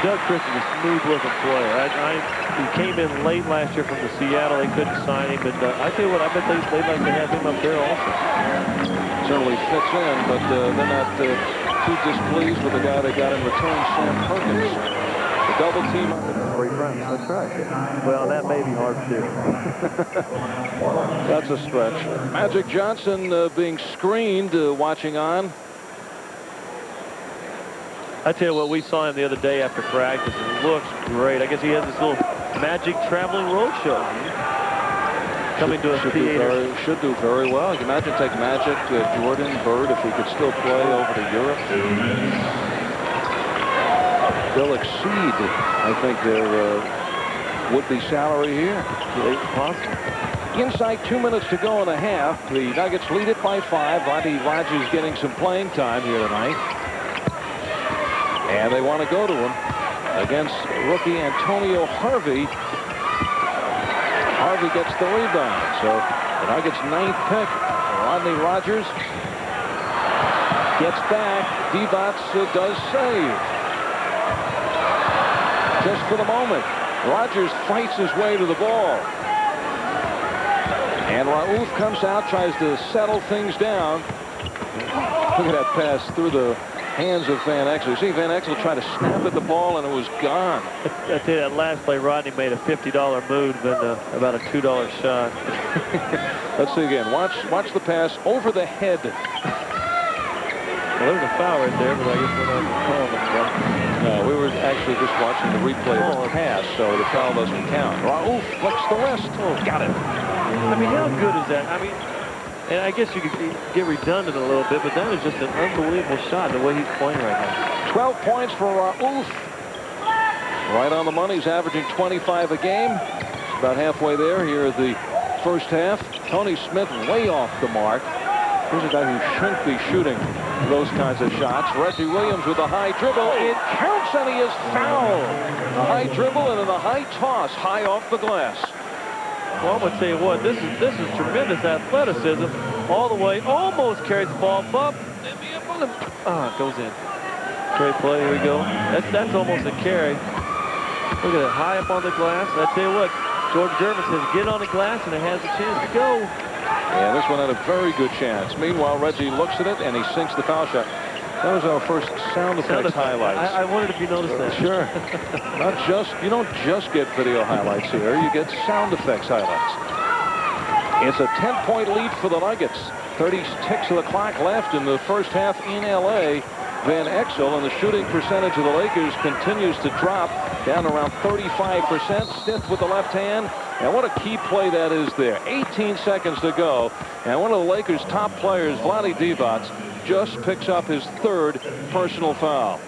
Doug Christie is a smooth-looking player. He came in late last year from the Seattle. They couldn't sign him, but I tell you what, I bet they'd like to have him up there also. Certainly fits in, but they're not too displeased with the guy they got in return, Sam Perkins. The double team on the three friends. That's right. Well, that may be hard to do. That's a stretch. Magic Johnson being screened, watching on. I tell you what, we saw him the other day after practice, and he looks great. I guess he has this little Magic traveling road show coming to a theater. Should do very well. You can imagine take Magic to Jordan, Bird, if he could still play over to Europe. They'll exceed, I think, their would-be salary here. It's possible. Inside 2 minutes to go in the half. The Nuggets lead it by 5. Rodney Rogers getting some playing time here tonight. And they want to go to him against rookie Antonio Harvey. Harvey gets the rebound. So the Nuggets' 9th pick. Rodney Rogers gets back. Divac does save. Just for the moment. Rogers fights his way to the ball. And Raouf comes out, tries to settle things down. Look at that pass through the hands of Van Exel. You see Van Exel try to snap at the ball, and it was gone. I tell you, that last play, Rodney made a $50 move and about a $2 shot. Let's see again. Watch the pass over the head. Well, there's a foul right there, but I guess we're not calling it. No, we were actually just watching the replay of the pass, so the foul doesn't count. Raouf flicks the wrist. Oh, got it. I mean, how good is that? I mean, and I guess you could get redundant a little bit, but that is just an unbelievable shot, the way he's playing right now. 12 points for Raouf. Right on the money. He's averaging 25 a game. About halfway there here at the first half. Tony Smith way off the mark. Here's a guy who shouldn't be shooting those kinds of shots. Reggie Williams with a high dribble. It counts, and he is fouled. A high dribble and then a high toss, high off the glass. Well, I'm going to tell you what, this is tremendous athleticism. All the way, almost carries the ball up. It goes in. Great play, here we go. That's almost a carry. Look at it, high up on the glass. I tell you what, Jordan Gervin says get on the glass and it has a chance to go. Yeah, this one had a very good chance. Meanwhile, Reggie looks at it and he sinks the foul shot. That was our first sound effects highlights. I wondered if you noticed that. Sure. You don't just get video highlights here. You get sound effects highlights. It's a 10-point lead for the Nuggets. 30 ticks of the clock left in the first half in L.A. Van Exel, and the shooting percentage of the Lakers continues to drop down around 35%. Stith with the left hand. And what a key play that is there. 18 seconds to go. And one of the Lakers' top players, Vlade Divac, just picks up his 3rd personal foul.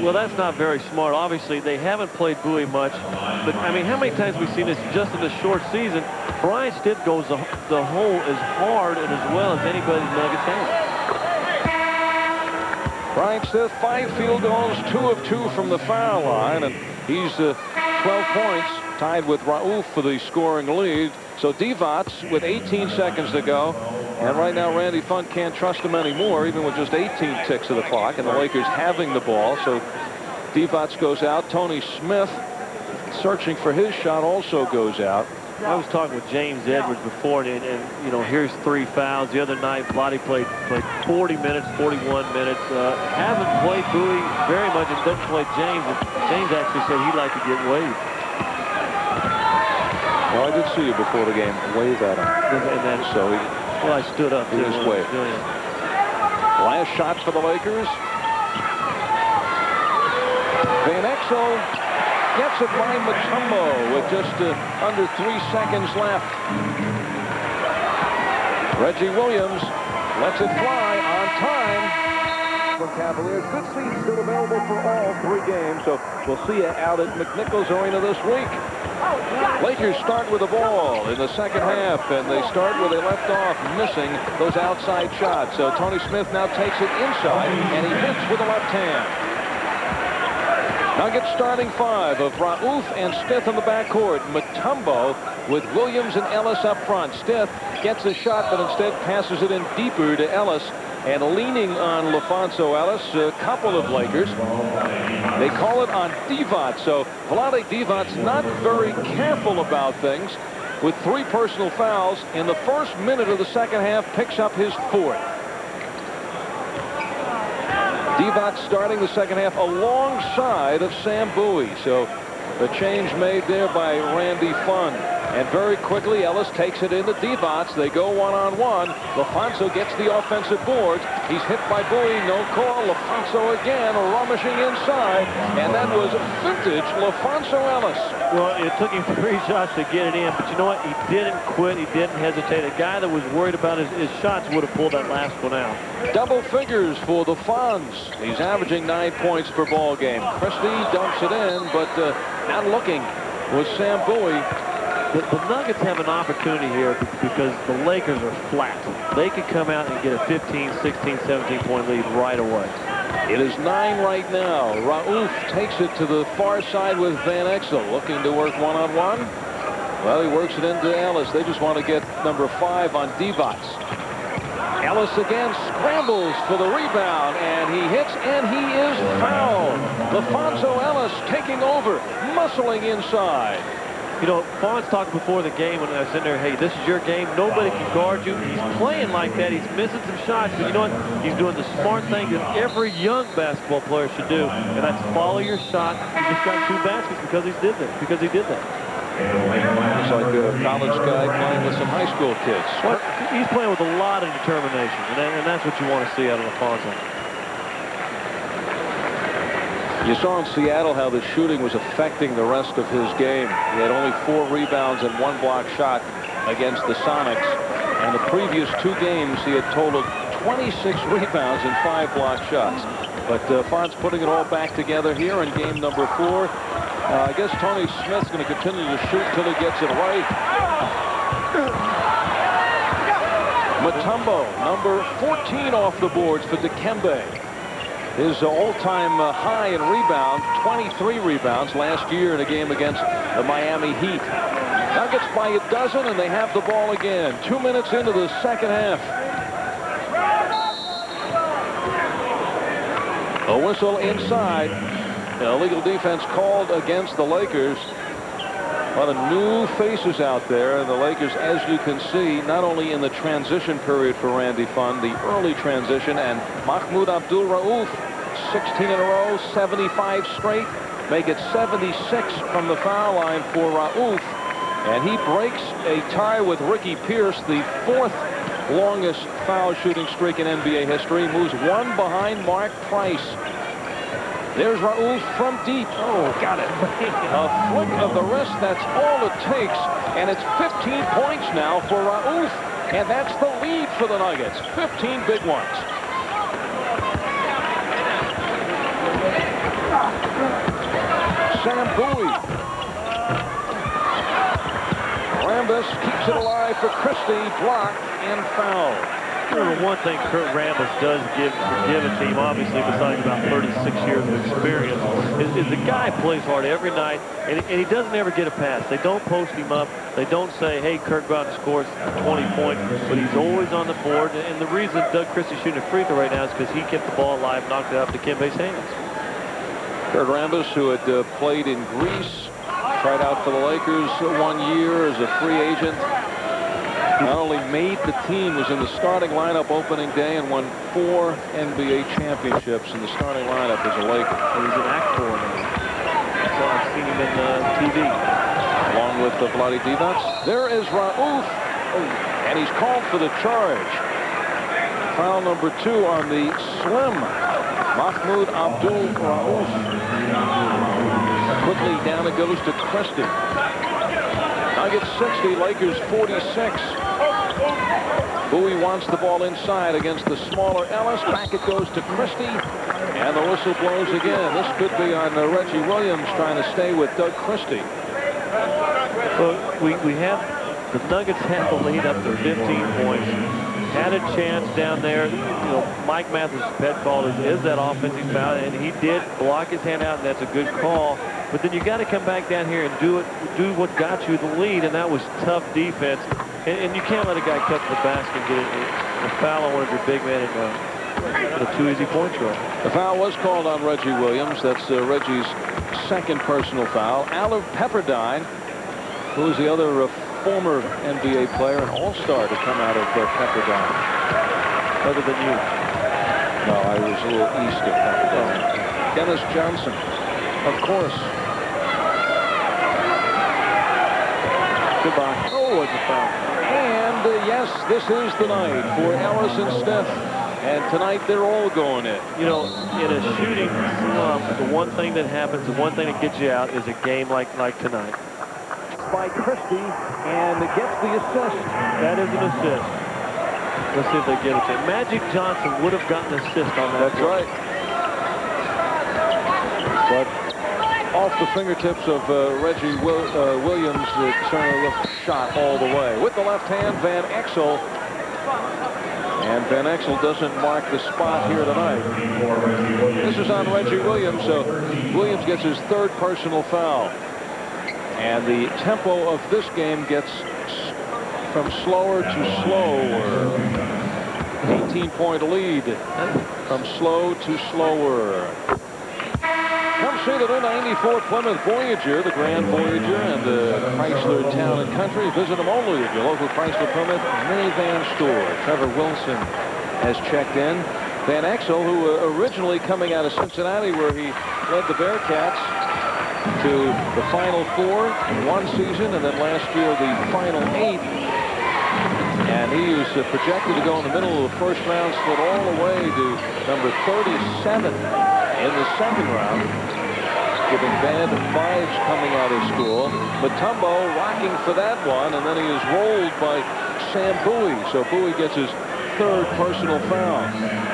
Well, that's not very smart. Obviously, they haven't played Bowie much. But, I mean, how many times we've seen this just in the short season? Bryant Stith goes the hole as hard and as well as anybody the Nuggets have. Bryant Stith, 5 field goals, 2 of 2 from the foul line. And he's 12 points, tied with Raouf for the scoring lead. So Divac, with 18 seconds to go, And right now, Randy Funk can't trust him anymore, even with just 18 ticks of the clock, and the Lakers having the ball. So Divac goes out. Tony Smith, searching for his shot, also goes out. I was talking with James Edwards before, and you know, here's 3 fouls. The other night, Vlade played 40 minutes, 41 minutes. Haven't played Bowie very much, and doesn't play James. And James actually said he'd like to get waived. Well, I did see you before the game wave at him. And then, So he, well, I stood up. He was waved. Last shot for the Lakers. Van Exel gets it by Mutombo with just under 3 seconds left. Reggie Williams lets it fly on time. From Cavaliers, good seats still available for all 3 games, so we'll see you out at McNichols Arena this week. Lakers start with the ball in the second half, and they start where they left off, missing those outside shots. So Tony Smith now takes it inside, and he hits with the left hand. Nuggets starting 5 of Raouf and Stith in the backcourt. Mutombo with Williams and Ellis up front. Stith gets a shot, but instead passes it in deeper to Ellis. And leaning on LaFonso Ellis, a couple of Lakers. They call it on Divac. So Vlade Divac not very careful about things with 3 personal fouls. In the first minute of the second half, picks up his 4th. Divac starting the second half alongside of Sam Bowie. So the change made there by Randy Fund. And very quickly, Ellis takes it into Divac. They go one-on-one. LaFonso gets the offensive boards. He's hit by Bowie. No call. LaFonso again rummaging inside. And that was vintage LaFonso Ellis. Well, it took him 3 shots to get it in. But you know what? He didn't quit. He didn't hesitate. A guy that was worried about his shots would have pulled that last one out. Double figures for the Fonz. He's averaging 9 points per ball game. Christie dumps it in, but not looking was Sam Bowie. The Nuggets have an opportunity here because the Lakers are flat. They could come out and get a 15, 16, 17-point lead right away. It is 9 right now. Raouf takes it to the far side with Van Exel, looking to work one-on-one. Well, he works it into Ellis. They just want to get number 5 on Divac. Ellis again scrambles for the rebound, and he hits, and he is fouled. LaFonso Ellis taking over, muscling inside. You know, Fonz talked before the game when I was in there, hey, this is your game. Nobody can guard you. He's playing like that. He's missing some shots. But you know what? He's doing the smart thing that every young basketball player should do, and that's follow your shot. He just got 2 baskets because he did that. It's like a college guy playing with some high school kids. Well, he's playing with a lot of determination, and that's what you want to see out of LaFonso. You saw in Seattle how the shooting was affecting the rest of his game. He had only 4 rebounds and 1 block shot against the Sonics. And the previous 2 games, he had totaled 26 rebounds and 5 block shots. But Fonz putting it all back together here in game number 4. I guess Tony Smith's going to continue to shoot till he gets it right. Mutombo, number 14 off the boards for Dikembe. His all-time high in rebound, 23 rebounds last year in a game against the Miami Heat. Nuggets by a dozen, and they have the ball again. 2 minutes into the second half. A whistle inside. Illegal defense called against the Lakers. A lot of new faces out there, and the Lakers, as you can see, not only in the transition period for Randy Fund, the early transition, and Mahmoud Abdul-Rauf, 16 in a row, 75 straight, make it 76 from the foul line for Raouf, and he breaks a tie with Ricky Pierce, the 4th longest foul shooting streak in NBA history, moves 1 behind Mark Price. There's Raouf from deep. Oh, got it. A flick of the wrist, that's all it takes. And it's 15 points now for Raouf. And that's the lead for the Nuggets. 15 big ones. Sam Bowie. Rambis keeps it alive for Christie. Blocked and fouled. The one thing Kurt Rambis does give a team, obviously, besides about 36 years of experience, is the guy plays hard every night, and he doesn't ever get a pass. They don't post him up. They don't say, hey, Kurt, go out and scores 20 points, but he's always on the board. And the reason Doug Christie's shooting a free throw right now is because he kept the ball alive, knocked it out to Dikembe's hands. Kurt Rambis, who had played in Greece, tried out for the Lakers 1 year as a free agent. Not only made the team, was in the starting lineup opening day and won 4 NBA championships in the starting lineup as a Laker. He's an actor now. So I've seen him in TV. Along with Vlade Divac. There is Raouf, and he's called for the charge. Foul number 2 on the slim Mahmoud Abdul Raouf. Quickly down it goes to Christie. Nuggets 60, Lakers 46. Bowie wants the ball inside against the smaller Ellis. Back it goes to Christie, and the whistle blows again. This could be on Reggie Williams trying to stay with Doug Christie. Well, we have the Nuggets had the lead up to 15 points. Had a chance down there. You know, Mike Mathis' pet call is that offensive foul, and he did block his hand out, and that's a good call. But then you got to come back down here and do what got you the lead, and that was tough defense. And you can't let a guy cut to the basket and get a foul on one of your big men in a 2 easy points row. The foul was called on Reggie Williams. That's Reggie's second personal foul. Alec Pepperdine, who is the other former NBA player, an all-star to come out of Pepperdine. Other than you. No, I was a little east of Pepperdine. Dennis Johnson, of course. Goodbye. Oh, it's a foul. And yes, this is the night for Ellis and Steph. And tonight they're all going in. You know, in a shooting slump, the one thing that happens, the one thing that gets you out is a game like tonight. By Christie, and gets the assist. That is an assist. Let's see if they get it to him. Magic Johnson would have gotten an assist on that. That's right. But off the fingertips of Reggie Williams, Turner looked shot all the way. With the left hand, Van Exel. And Van Exel doesn't mark the spot here tonight. This is on Reggie Williams, so Williams gets his 3rd personal foul. And the tempo of this game gets from slower to slower. 18-point lead from slow to slower. Come see the new 94 Plymouth Voyager, the Grand Voyager, and the Chrysler Town and Country. Visit them only at your local Chrysler Plymouth minivan store. Trevor Wilson has checked in. Van Exel, who originally coming out of Cincinnati, where he led the Bearcats to the Final 4 in 1 season, and then last year the Final 8. And he was projected to go in the middle of the first round, slid all the way to number 37 in the second round, giving bad vibes coming out of school. Mutombo rocking for that one, and then he is rolled by Sam Bowie. So Bowie gets his 3rd personal foul.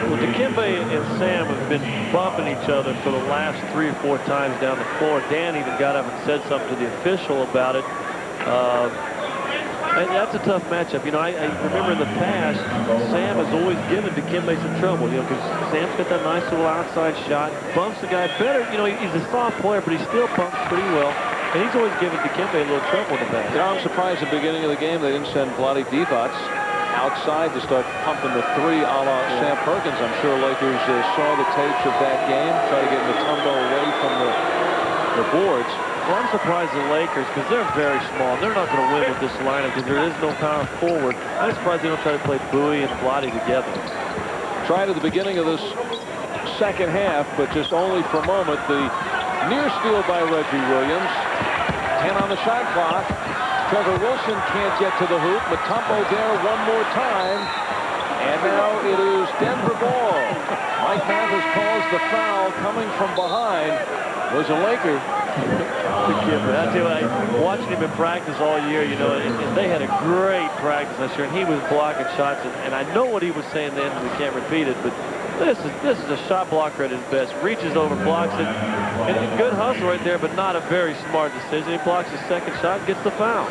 Well, Dikembe and Sam have been bumping each other for the last 3 or 4 times down the floor. Dan even got up and said something to the official about it. And that's a tough matchup. You know, I remember in the past, Sam has always given Dikembe some trouble, you know, because Sam's got that nice little outside shot, bumps the guy better. You know, he's a soft player, but he still pumps pretty well. And he's always given Dikembe a little trouble in the past. You know, I'm surprised at the beginning of the game they didn't send Vlade Divac outside to start pumping the 3 a la Sam Perkins. I'm sure Lakers saw the tapes of that game, try to get Mutombo away from the boards. Well, I'm surprised the Lakers, because they're very small. They're not going to win with this lineup because there is no power forward. I'm surprised they don't try to play Bowie and Vlade together. Tried at the beginning of this second half, but just only for a moment. The near steal by Reggie Williams. 10 on the shot clock. Trevor Wilson can't get to the hoop. Mutombo there one more time. And now it is Denver ball. Mike Mathis calls the foul coming from behind. Was a Laker. I tell you, watching him in practice all year, you know, and they had a great practice last year, and he was blocking shots, and I know what he was saying then, and we can't repeat it, but this is a shot blocker at his best. Reaches over, blocks it, and a good hustle right there, but not a very smart decision. He blocks his second shot, gets the foul.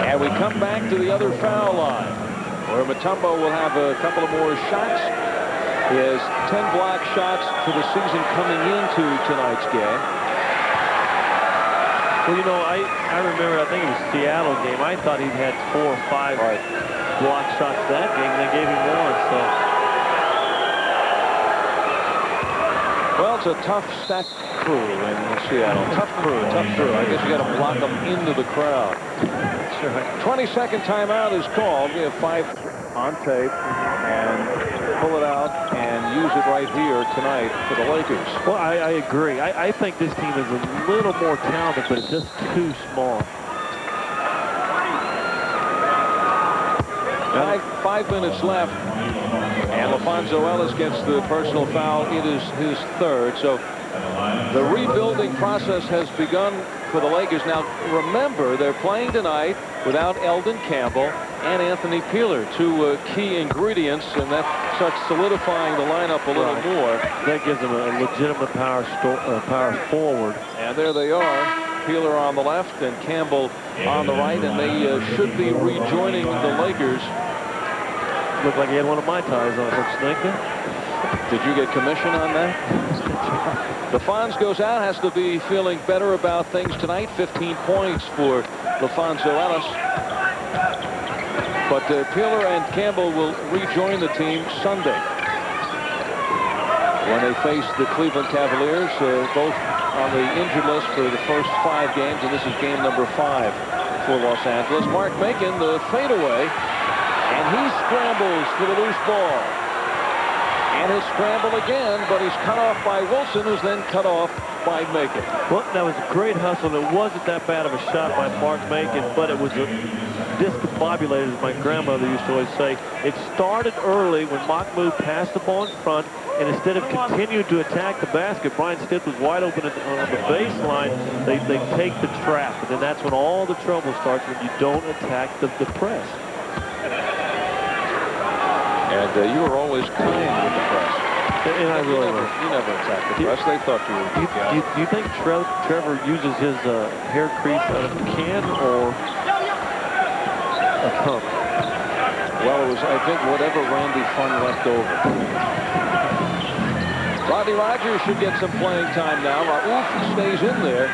And we come back to the other foul line. where Mutombo will have a couple of more shots. He has 10 block shots for the season coming into tonight's game. Well, you know, I remember, I think it was Seattle game. I thought he'd had 4 or 5 block shots that game, and they gave him 1. So. Well, it's a tough stack crew in Seattle. Tough crew. I guess you got to block them into the crowd. That's right. 22nd timeout is called. We have 5 on tape, and pull it out and use it right here tonight for the Lakers. Well, I agree. I think this team is a little more talented, but it's just too small. 5 minutes left, and LaFonso Ellis gets the personal foul. It is his 3rd. So the rebuilding process has begun for the Lakers. Now, remember, they're playing tonight without Eldon Campbell and Anthony Peeler, 2 key ingredients, and that starts solidifying the lineup a little more. That gives them a legitimate power forward. And there they are, Peeler on the left and Campbell on the right, and they should be rejoining the Lakers. Looked like he had one of my ties on, don't you think? Did you get commission on that? LaFons goes out, has to be feeling better about things tonight. 15 points for LaFonso Ellis. But Peeler and Campbell will rejoin the team Sunday when they face the Cleveland Cavaliers, both on the injured list for the first 5 games, and this is game number 5 for Los Angeles. Mark Macon, the fadeaway, and he scrambles for the loose ball. And he'll scramble again, but he's cut off by Wilson, who's then cut off by Macon. Well, that was a great hustle. It wasn't that bad of a shot by Mark Macon, but it was discombobulated, as my grandmother used to always say. It started early when Mahmoud passed the ball in front, and instead of continuing to attack the basket, Brian Stith was wide open on the baseline. They take the trap, and then that's when all the trouble starts, when you don't attack the press. And you were always kind with the press. And I really you never attacked the press. They thought you were. Do you think Trevor uses his hair crease out of a can or a pump? Well, it was, I think, whatever Randy Fun left over. Rodney Rogers should get some playing time now. Raouf stays in there.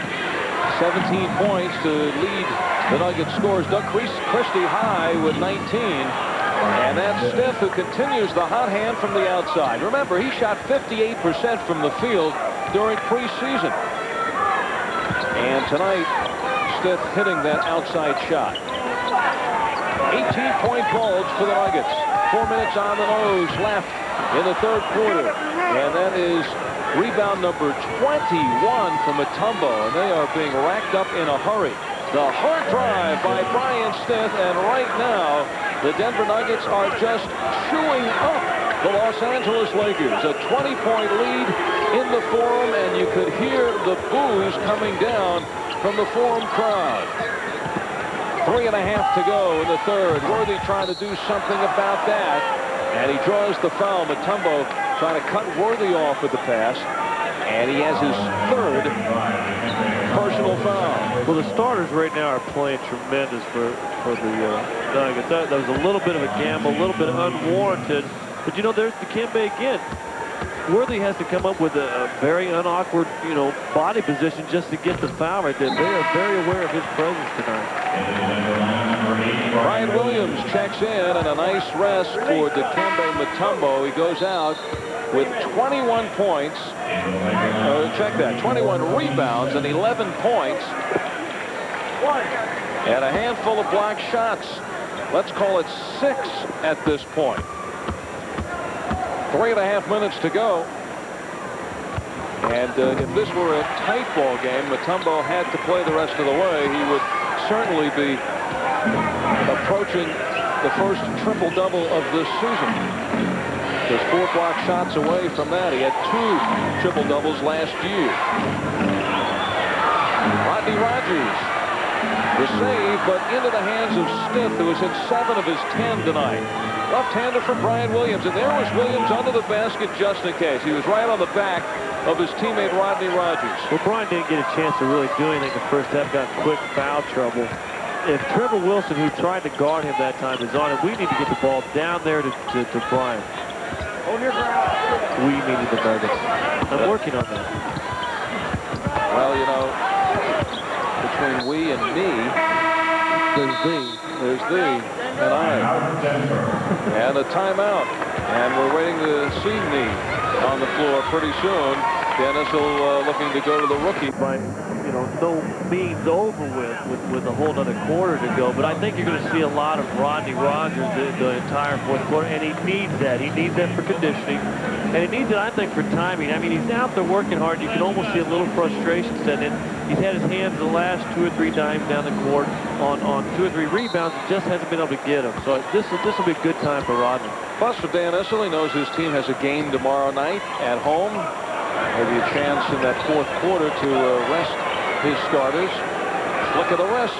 17 points to lead the Nuggets scores. Doug Christie high with 19. And that's Stith, who continues the hot hand from the outside. Remember, he shot 58% from the field during preseason. And tonight, Stith hitting that outside shot. 18-point bulge for the Nuggets. 4 minutes on the nose left in the 3rd quarter. And that is rebound number 21 from Mutombo. And they are being racked up in a hurry. The hard drive by Brian Stith, and right now, the Denver Nuggets are just chewing up the Los Angeles Lakers. A 20-point lead in the Forum, and you could hear the boos coming down from the Forum crowd. 3.5 to go in the 3rd. Worthy trying to do something about that, and he draws the foul. Mutombo trying to cut Worthy off with the pass, and he has his 3rd personal foul. Well, the starters right now are playing tremendous for the Nuggets. That was a little bit of a gamble, a little bit unwarranted. But, you know, there's Dikembe again. Worthy has to come up with a very unawkward, you know, body position just to get the foul right there. They are very aware of his presence tonight. Brian Williams checks in, and a nice rest for Dikembe Mutombo. He goes out with 21 points. Check that, 21 rebounds and 11 points. And a handful of block shots. Let's call it 6 at this point. 3.5 minutes to go. And if this were a tight ball game, Mutombo had to play the rest of the way. He would certainly be approaching the first triple-double of this season. There's 4 block shots away from that. He had 2 triple-doubles last year. Rodney Rogers, the save, but into the hands of Stith, who has hit 7 of his 10 tonight. Left-hander for Brian Williams, and there was Williams under the basket just in case. He was right on the back of his teammate Rodney Rogers. Well, Brian didn't get a chance to really do anything the first half. Got quick foul trouble. if Trevor Wilson, who tried to guard him that time, is on it, we need to get the ball down there to Bryant. Hold your ground. We needed the Nuggets. I'm working on that. Well, you know, between we and me, there's thee and I. And a timeout. And we're waiting to see me on the floor pretty soon. Dennis will looking to go to the rookie. By, you know, no means over with a whole other quarter to go. But I think you're going to see a lot of Rodney Rogers the entire fourth quarter, and he needs that. He needs that for conditioning, and he needs it, I think, for timing. I mean, he's out there working hard. You can almost see a little frustration setting in. He's had his hands the last 2 or 3 times down the court on 2 or 3 rebounds, and just hasn't been able to get them. So this will be a good time for Rodney. Plus, for Dan Issel, he knows his team has a game tomorrow night at home. Maybe a chance in that fourth quarter to rest his starters. Flick of the wrist,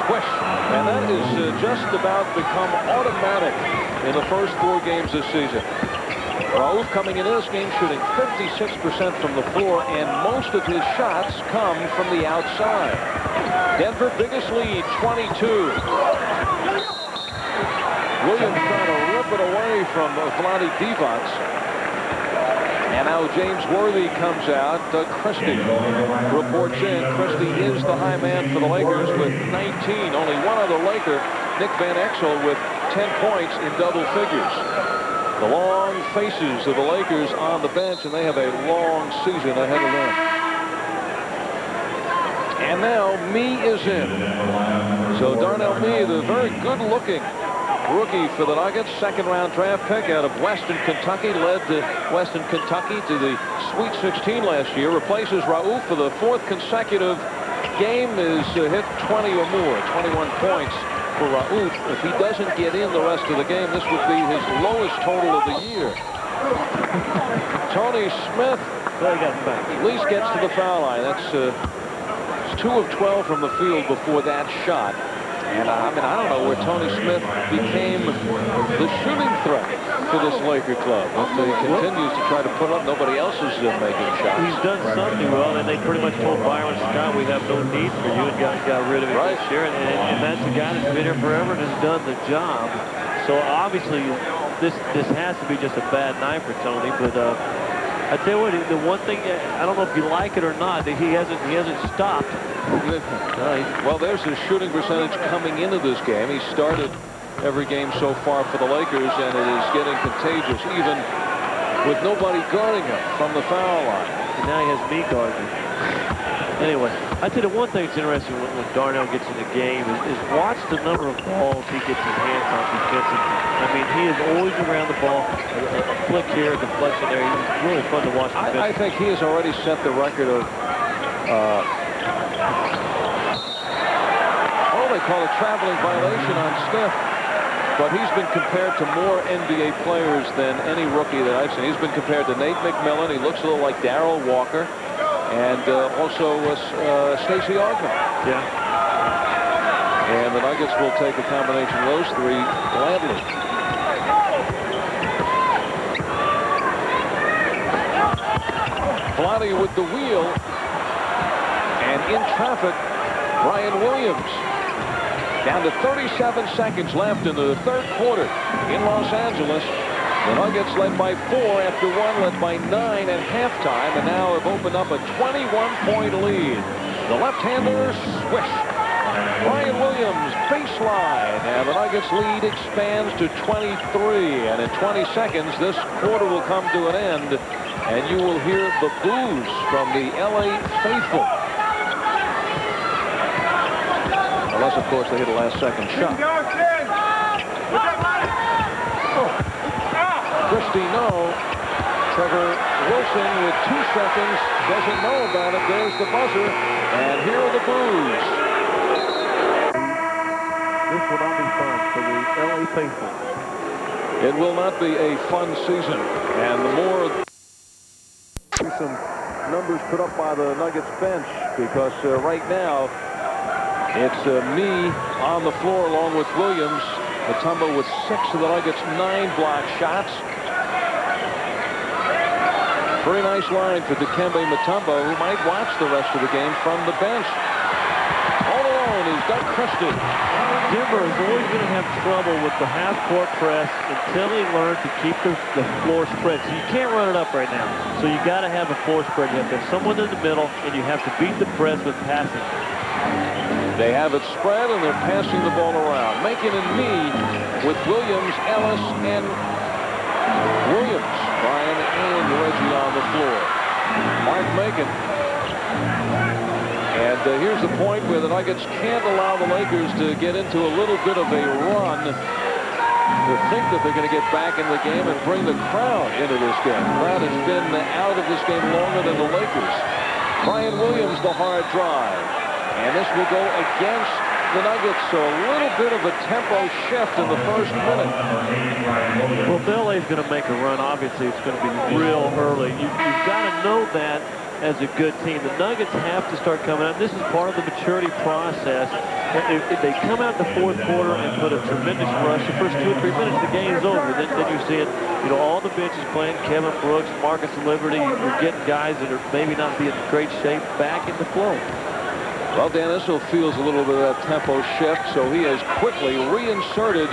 swish. And that is just about become automatic in the first 4 games this season. Rauf coming into this game shooting 56% from the floor, and most of his shots come from the outside. Denver biggest lead, 22. Williams trying to rip it away from Vlade Divac. And now James Worthy comes out. Doug Christie reports in. Christie is the high man for the Lakers with 19. Only one other Laker, Nick Van Exel, with 10 points in double figures. The long faces of the Lakers on the bench, and they have a long season ahead of them. And now Mee is in. So Darnell Mee, the very good-looking rookie for the Nuggets, second-round draft pick out of Western Kentucky, led Western Kentucky to the Sweet 16 last year, replaces Rauf for the 4th consecutive game, is hit 20 or more, 21 points for Rauf. If he doesn't get in the rest of the game, this would be his lowest total of the year. Tony Smith at least gets to the foul line. That's 2 of 12 from the field before that shot. And I mean, I don't know where Tony Smith became the shooting threat for this Laker club. But he continues to try to put up. Nobody else is making shots. He's done something well, and they pretty much told Byron Scott, we have no need for you, and got rid of him this year. And that's the guy that's been here forever and has done the job. So obviously, this has to be just a bad night for Tony. But I tell you what, the one thing, I don't know if you like it or not, that he hasn't stopped. Well, there's his shooting percentage coming into this game. He started every game so far for the Lakers, and it is getting contagious, even with nobody guarding him from the foul line. And now he has me guarding. Anyway, I tell you one thing that's interesting when Darnell gets in the game is watch the number of balls he gets his hands on defensively. I mean, he is always around the ball. A flick here, a deflection there. He's really fun to watch. I think he has already set the record of they call a traveling violation on Steph, but he's been compared to more NBA players than any rookie that I've seen. He's been compared to Nate McMillan. He looks a little like Darrell Walker, and also Stacey Augmon. Yeah. And the Nuggets will take a combination of those 3 gladly. Vlade with the wheel, and in traffic, Brian Williams. Down to 37 seconds left in the 3rd quarter in Los Angeles. The Nuggets led by 4 after 1, led by 9 at halftime, and now have opened up a 21-point lead. The left-hander swish. Brian Williams baseline, and the Nuggets lead expands to 23. And in 20 seconds, this quarter will come to an end, and you will hear the boos from the LA faithful. Unless, of course, they hit a last-second shot. Christie, no. Trevor Wilson with 2 seconds. Doesn't know about it. There's the buzzer. And here are the boos. This will not be fun for the LA faithful. It will not be a fun season. And the more some numbers put up by the Nuggets bench, because right now, it's Mee on the floor along with Williams. Mutombo with 6 of the Nuggets' 9 block shots. Very nice line for Dikembe Mutombo, who might watch the rest of the game from the bench. All alone is Doug Christie. Denver is always going to have trouble with the half-court press until they learn to keep the floor spread. So you can't run it up right now. So you got to have a floor spread. You have to have someone in the middle, and you have to beat the press with passing. They have it spread, and they're passing the ball around. Making a knee with Williams, Ellis, and Williams. Brian and Reggie on the floor. Mark Macon. And here's the point where the Nuggets can't allow the Lakers to get into a little bit of a run to think that they're going to get back in the game and bring the crowd into this game. The crowd has been out of this game longer than the Lakers. Brian Williams, the hard drive. And this will go against the Nuggets, so a little bit of a tempo shift in the first minute. Well, if LA's going to make a run, obviously it's going to be real early. You've got to know that as a good team. The Nuggets have to start coming out. This is part of the maturity process. If they come out in the fourth quarter and put a tremendous rush, the first 2 or 3 minutes, the game's over. Then you see it, all the benches playing, Kevin Brooks, Marcus Liberty. You're getting guys that are maybe not being in great shape back in the flow. Well, Dan Issel feels a little bit of that tempo shift, so he has quickly reinserted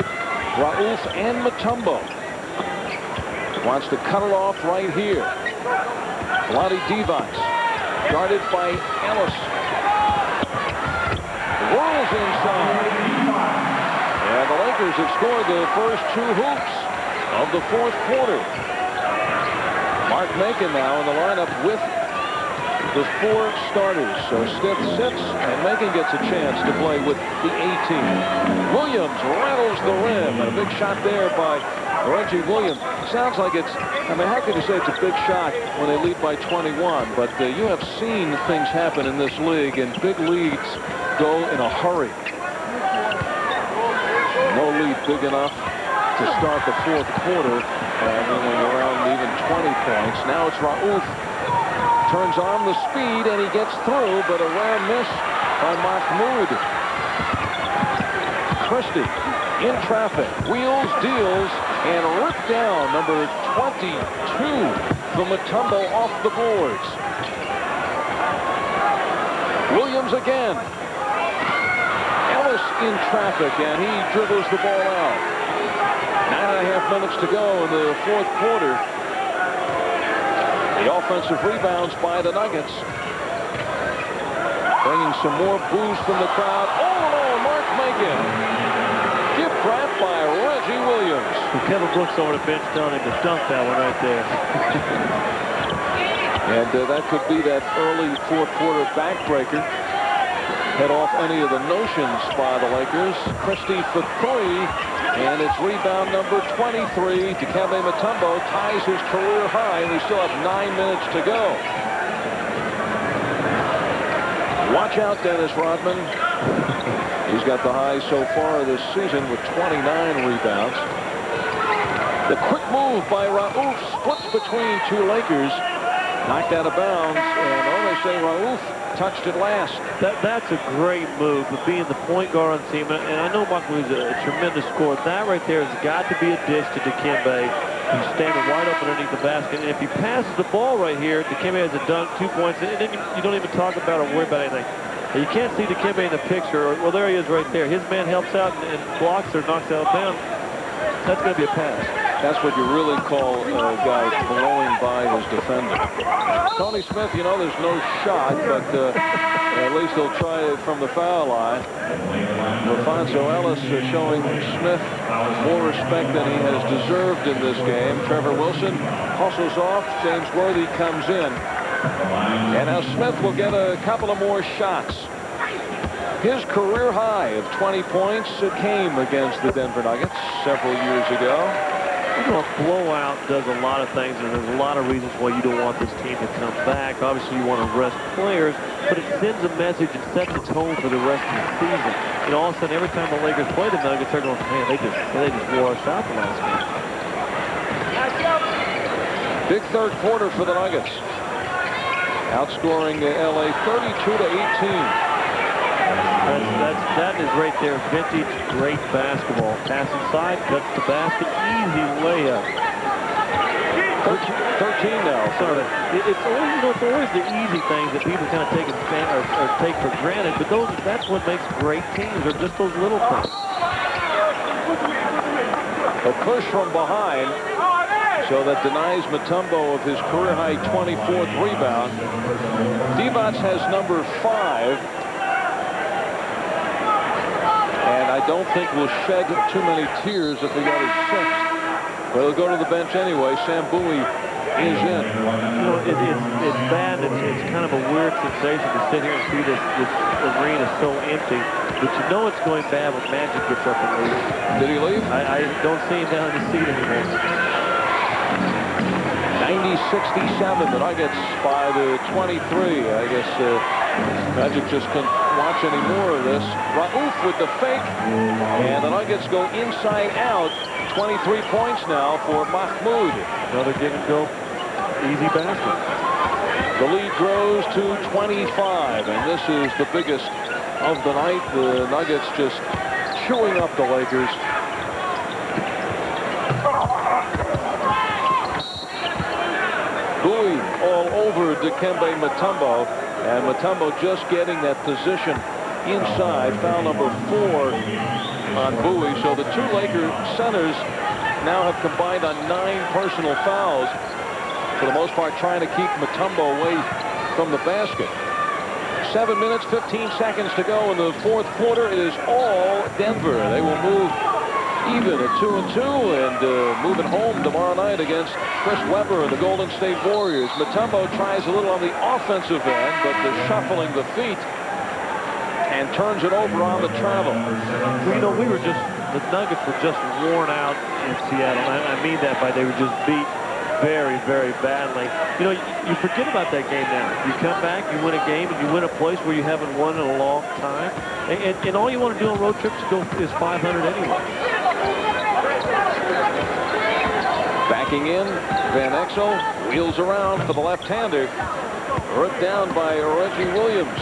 Rauf and Mutombo. Wants to cut it off right here. Lonnie Device, guarded by Ellis. Rolls inside. And the Lakers have scored the first 2 hoops of the fourth quarter. Mark Macon now in the lineup with the 4 starters. So Stith sits, and Macon gets a chance to play with the A-team. Williams rattles the rim, and a big shot there by Reggie Williams. Sounds like it's, I mean, how can you say it's a big shot when they lead by 21? But you have seen things happen in this league, and big leads go in a hurry. No lead big enough to start the fourth quarter, and then when you're around even 20 points. Now it's Rauf. Turns on the speed, and he gets through, but a rare miss by Mahmoud. Christie in traffic, wheels, deals, and ripped down number 22 from Mutombo off the boards. Williams again. Ellis in traffic, and he dribbles the ball out. 9.5 minutes to go in the fourth quarter. The offensive rebounds by the Nuggets. Bringing some more boos from the crowd. Oh, Mark Macon. Gift wrap by Reggie Williams. Well, Kevin Brooks over the bench telling him to dunk that one right there. And that could be that early fourth quarter backbreaker. Head off any of the notions by the Lakers. Christie for 3. And it's rebound number 23. Dikembe Mutombo ties his career high, and we still have 9 minutes to go. Watch out, Dennis Rodman. He's got the high so far this season with 29 rebounds. The quick move by Rauf splits between 2 Lakers. Knocked out of bounds, and they say Rauf touched it last. That's a great move, but being the point guard on the team, and I know Mahmoud's a tremendous scorer. That right there has got to be a dish to Dikembe. He's standing wide open underneath the basket, and if he passes the ball right here, Dikembe has a dunk, 2 points, and then you don't even talk about or worry about anything. You can't see Dikembe in the picture. Well, there he is right there. His man helps out and blocks or knocks out of bounds. That's going to be a pass. That's what you really call a guy blowing by his defender. Tony Smith, there's no shot, but at least he'll try it from the foul line. Alfonso Ellis showing Smith more respect than he has deserved in this game. Trevor Wilson hustles off. James Worthy comes in. And now Smith will get a couple of more shots. His career high of 20 points came against the Denver Nuggets several years ago. A blowout does a lot of things, and there's a lot of reasons why you don't want this team to come back. Obviously, you want to rest players, but it sends a message and sets a tone for the rest of the season. All of a sudden, every time the Lakers play the Nuggets, they're going, man, they just wore us out the last game. Big third quarter for the Nuggets. Outscoring LA 32-18. That is right there, vintage great basketball. Pass inside, cuts the basket, easy layup. 13 now. Sorry, it's always, it's always the easy things that people kind of take or take for granted. But that's what makes great teams, or just those little things. A push from behind, so that denies Mutombo of his career-high 24th rebound. Divac has number 5. And I don't think we'll shed too many tears if he got his 6th. But he'll go to the bench anyway. Sam Bowie is in. You know, it's bad. It's kind of a weird sensation to sit here and see this arena so empty. But you know it's going bad when Magic gets up and leaves. Did he leave? I don't see him down in the seat anymore. 90-67. The Nuggets by the 23. I guess Magic just couldn't watch any more of this. Rauf with the fake. And the Nuggets go inside out. 23 points now for Mahmoud. Another give and go. Easy basket. The lead grows to 25. And this is the biggest of the night. The Nuggets just chewing up the Lakers. Bowie all over Dikembe Mutombo, and Mutombo just getting that position inside. Foul number 4 on Bowie. So the 2 Laker centers now have combined on 9 personal fouls, for the most part trying to keep Mutombo away from the basket. 7 minutes, 15 seconds to go in the 4th quarter. It is all Denver. They will move even at 2-2 and moving home tomorrow night against Chris Webber and the Golden State Warriors. Mutombo tries a little on the offensive end, but they're shuffling the feet and turns it over on the travel. Well, you know, the Nuggets were just worn out in Seattle. I mean that by they were just beat very, very badly. You know, you forget about that game now. You come back, you win a game, and you win a place where you haven't won in a long time. And all you want to do on road trips is 500 anyway. Backing in, Van Exel wheels around for the left-hander. Ripped down by Reggie Williams.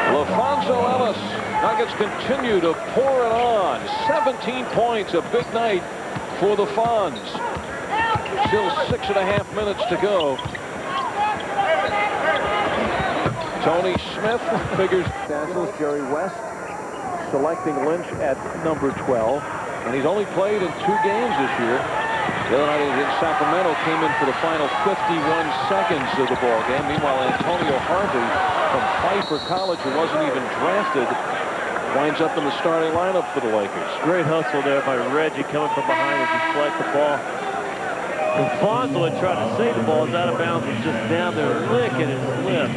LaFonso Ellis. Nuggets continue to pour it on. 17 points, a big night for the Fonz. Still 6.5 minutes to go. Tony Smith figures Nationals. Jerry West selecting Lynch at number 12. And he's only played in 2 games this year. The other night in Sacramento came in for the final 51 seconds of the ball game. Meanwhile, Antonio Harvey from Pfeiffer College, who wasn't even drafted, winds up in the starting lineup for the Lakers. Great hustle there by Reggie coming from behind to deflect the ball. Fonzo had tried to save the ball. It's out of bounds. It's just down there licking his lips.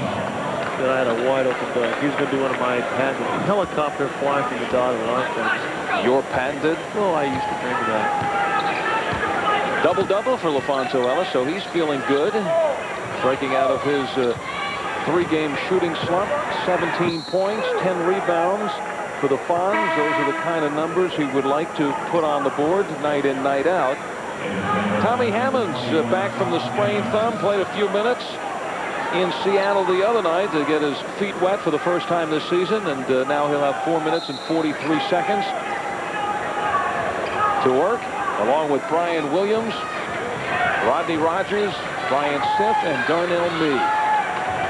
That I had a wide open dunk. He's going to do one of my patented helicopter flying from the dot of an offense. Your patented? Oh, I used to dream of that. Double-double for LaFonso Ellis, so he's feeling good. Breaking out of his 3-game shooting slump. 17 points, 10 rebounds for the Fonz. Those are the kind of numbers he would like to put on the board night in, night out. Tommy Hammonds back from the sprained thumb, played a few minutes in Seattle the other night to get his feet wet for the first time this season, and now he'll have 4 minutes and 43 seconds to work, along with Brian Williams, Rodney Rogers, Brian Stiff, and Darnell Mee.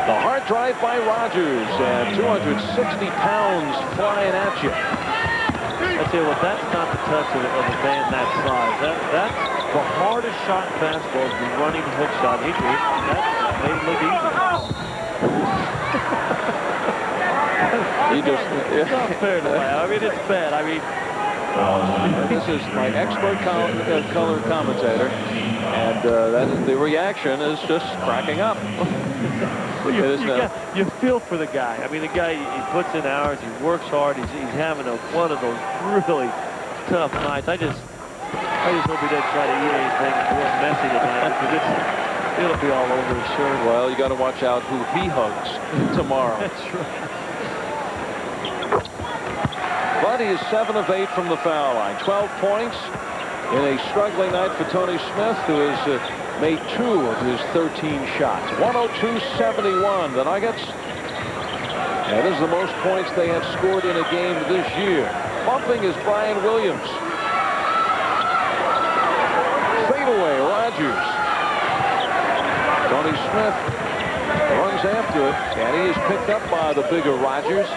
The hard drive by Rogers, and 260 pounds flying at you. I tell you what, that's not the touch of a man that size. That's the hardest shot in basketball, is the running hook shot. That made it look easy. It's not fair to laugh. I mean, it's bad. I mean, this is my expert color commentator, and the reaction is just cracking up. You feel for the guy. I mean, the guy, he puts in hours, he works hard, he's having one of those really tough nights. I just hope he doesn't try to eat anything real messy tonight, because it'll be all over his shirt. Well, you got to watch out who he hugs tomorrow. That's right. But he is 7 of 8 from the foul line. 12 points in a struggling night for Tony Smith, who has made 2 of his 13 shots. 102-71, the Nuggets. And this is the most points they have scored in a game this year. Bumping is Brian Williams. Fadeaway, Rogers. Tony Smith runs after it, and he is picked up by the bigger Rogers.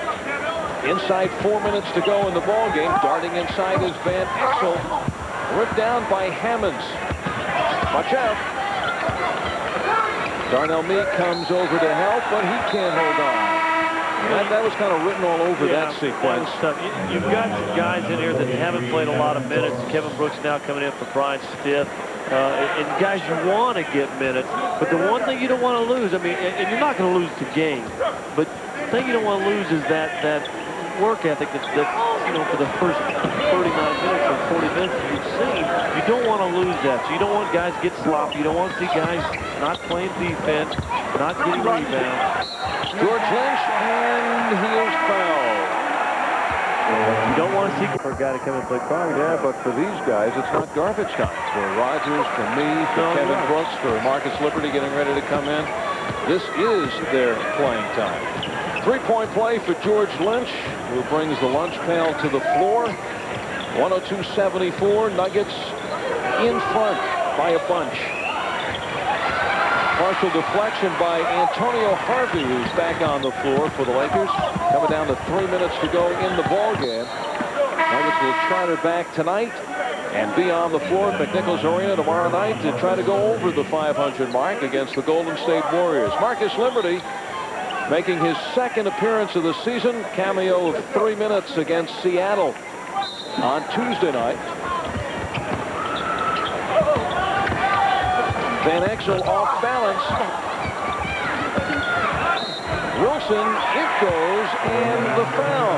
Inside 4 minutes to go in the ball game. Darting inside is Van Exel. Ripped down by Hammonds. Watch out. Darnell Meade comes over to help, but he can't hold on. That was kind of written all over that sequence. You've got some guys in here that haven't played a lot of minutes. Kevin Brooks now coming in for Brian Stith. And guys, you want to get minutes. But the one thing you don't want to lose, I mean, and you're not going to lose the game, but the thing you don't want to lose is that work ethic that you know, for the first 39 minutes or 40 minutes that you've seen, you don't want to lose that. So you don't want guys to get sloppy. You don't want to see guys not playing defense, not getting rebounds. George Lynch, and he is fouled. You don't want to see for a guy to come and play guard. Yeah, but for these guys, it's not garbage time. For Rogers, for me, for Kevin Brooks, for Marcus Liberty getting ready to come in. This is their playing time. Three-point play for George Lynch, who brings the lunch pail to the floor. 102-74, Nuggets in front by a bunch. Partial deflection by Antonio Harvey, who's back on the floor for the Lakers. Coming down to 3 minutes to go in the ball game. Nuggets will charter back tonight and be on the floor at McNichols Arena tomorrow night to try to go over the 500 mark against the Golden State Warriors. Marcus Liberty making his second appearance of the season. Cameo of 3 minutes against Seattle on Tuesday night. Van Exel off balance. Wilson, it goes, and the foul.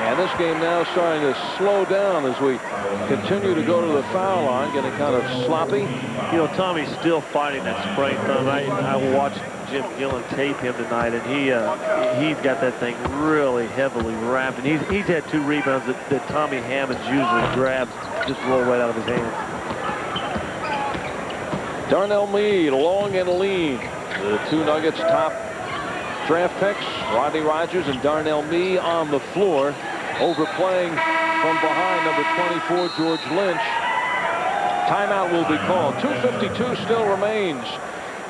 And this game now starting to slow down as we continue to go to the foul line, getting kind of sloppy. You know, Tommy's still fighting that sprained thumb. I watched Jim Gillen tape him tonight, and he's got that thing really heavily wrapped. And he's had 2 rebounds that Tommy Hammonds usually grabs, just roll right out of his hands. Darnell Meade, long and lean. The 2 Nuggets top draft picks, Rodney Rogers and Darnell Meade on the floor. Overplaying from behind, number 24, George Lynch. Timeout will be called. 2:52 still remains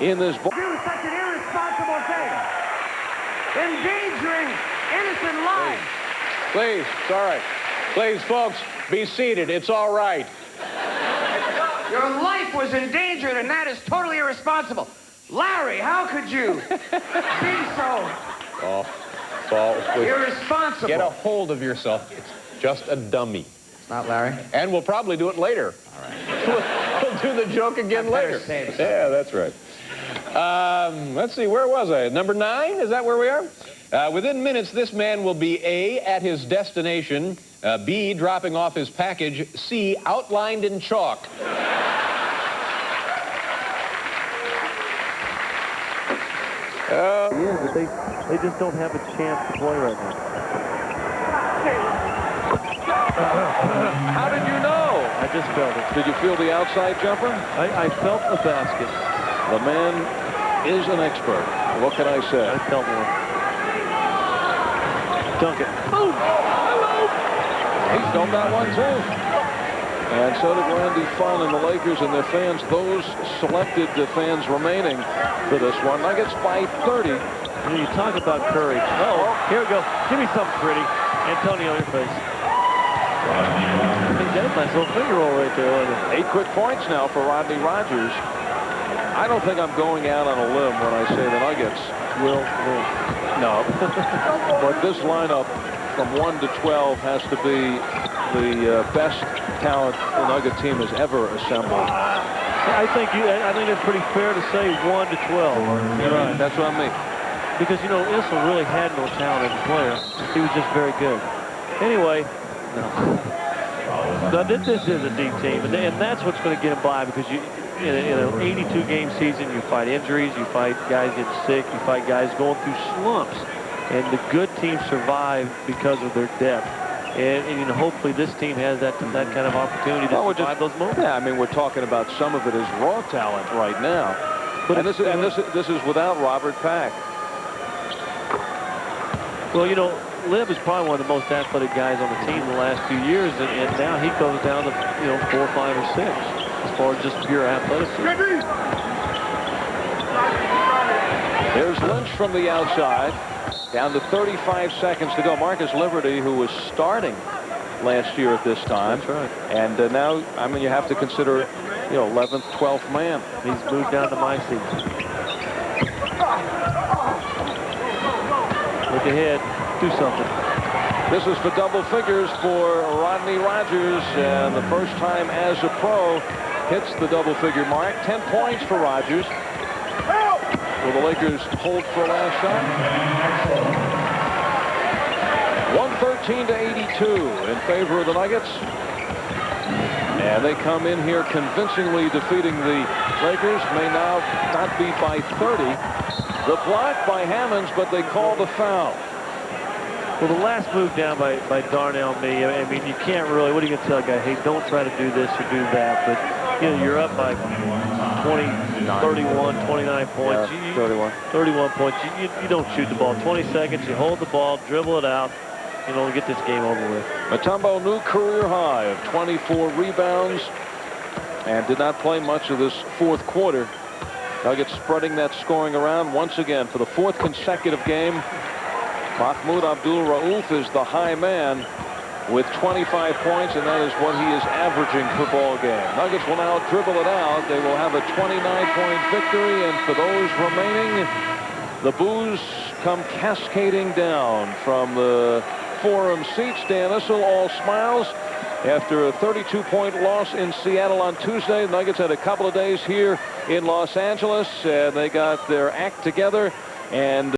in this ball. Do such an irresponsible thing. Endangering innocent lives. Please, sorry. Please, folks, be seated. It's all right. Your life was endangered, and that is totally irresponsible. Larry, how could you be so irresponsible? Get a hold of yourself. It's just a dummy. It's not Larry. And we'll probably do it later. All right. We'll do the joke again later. Yeah, that's right. Let's see, where was I? Number 9, is that where we are? Within minutes, this man will be A, at his destination, B, dropping off his package, C, outlined in chalk. Yeah, but they just don't have a chance to play right now. How did you know? I just felt it. Did you feel the outside jumper? I felt the basket. The man is an expert. What can I say? I felt one. Dunk it. Boom! He filmed that one too. And so did Randy Funn and the Lakers and their fans. Those selected the fans remaining for this one. Nuggets by 30. You talk about courage. Oh, here we go. Give me something pretty. Antonio, your face. He's got a nice little finger roll right there. 8 quick points now for Rodney Rogers. I don't think I'm going out on a limb when I say the Nuggets will win. No. But this lineup from 1 to 12 has to be the best talent the Nugget team has ever assembled. I think it's pretty fair to say 1 to 12. You're right. That's what I mean. Because, you know, Issel really had no talent as a player. He was just very good. Anyway, no. Now, this is a deep team, and that's what's going to get him by, because you, in an 82-game season, you fight injuries, you fight guys getting sick, you fight guys going through slumps. And the good teams survive because of their depth. And you know, hopefully this team has that kind of opportunity to survive those moments. Yeah, I mean, we're talking about some of it as raw talent right now. But this is without Robert Pack. Well, you know, Libb is probably one of the most athletic guys on the team in the last few years, and now he goes down to 4, 5, or 6 as far as just pure athleticism. There's Lynch from the outside. Down to 35 seconds to go. Marcus Liberty, who was starting last year at this time. That's right. And now, I mean, you have to consider, 11th, 12th man. He's moved down to my seat. Look ahead. Do something. This is for double figures for Rodney Rogers. And the first time as a pro hits the double figure mark. 10 points for Rogers. Will the Lakers hold for a last shot? 113-82 in favor of the Nuggets. And they come in here convincingly defeating the Lakers. May now not be by 30. The block by Hammonds, but they call the foul. Well, the last move down by Darnell Mee, I mean, you can't really, what are you going to tell a guy? Hey, don't try to do this or do that. But, you're up by 20, 31, 29 points. Yeah, 31. 31 points. You don't shoot the ball. 20 seconds, you hold the ball, dribble it out, get this game over with. Mutombo, new career high of 24 rebounds, and did not play much of this fourth quarter. Nuggets spreading that scoring around once again for the fourth consecutive game. Mahmoud Abdul-Rauf is the high man with 25 points, and that is what he is averaging per ball game. Nuggets will now dribble it out. They will have a 29-point victory, and for those remaining, the boos come cascading down from the Forum seats. Dan Issel all smiles after a 32-point loss in Seattle on Tuesday. The Nuggets had a couple of days here in Los Angeles, and they got their act together and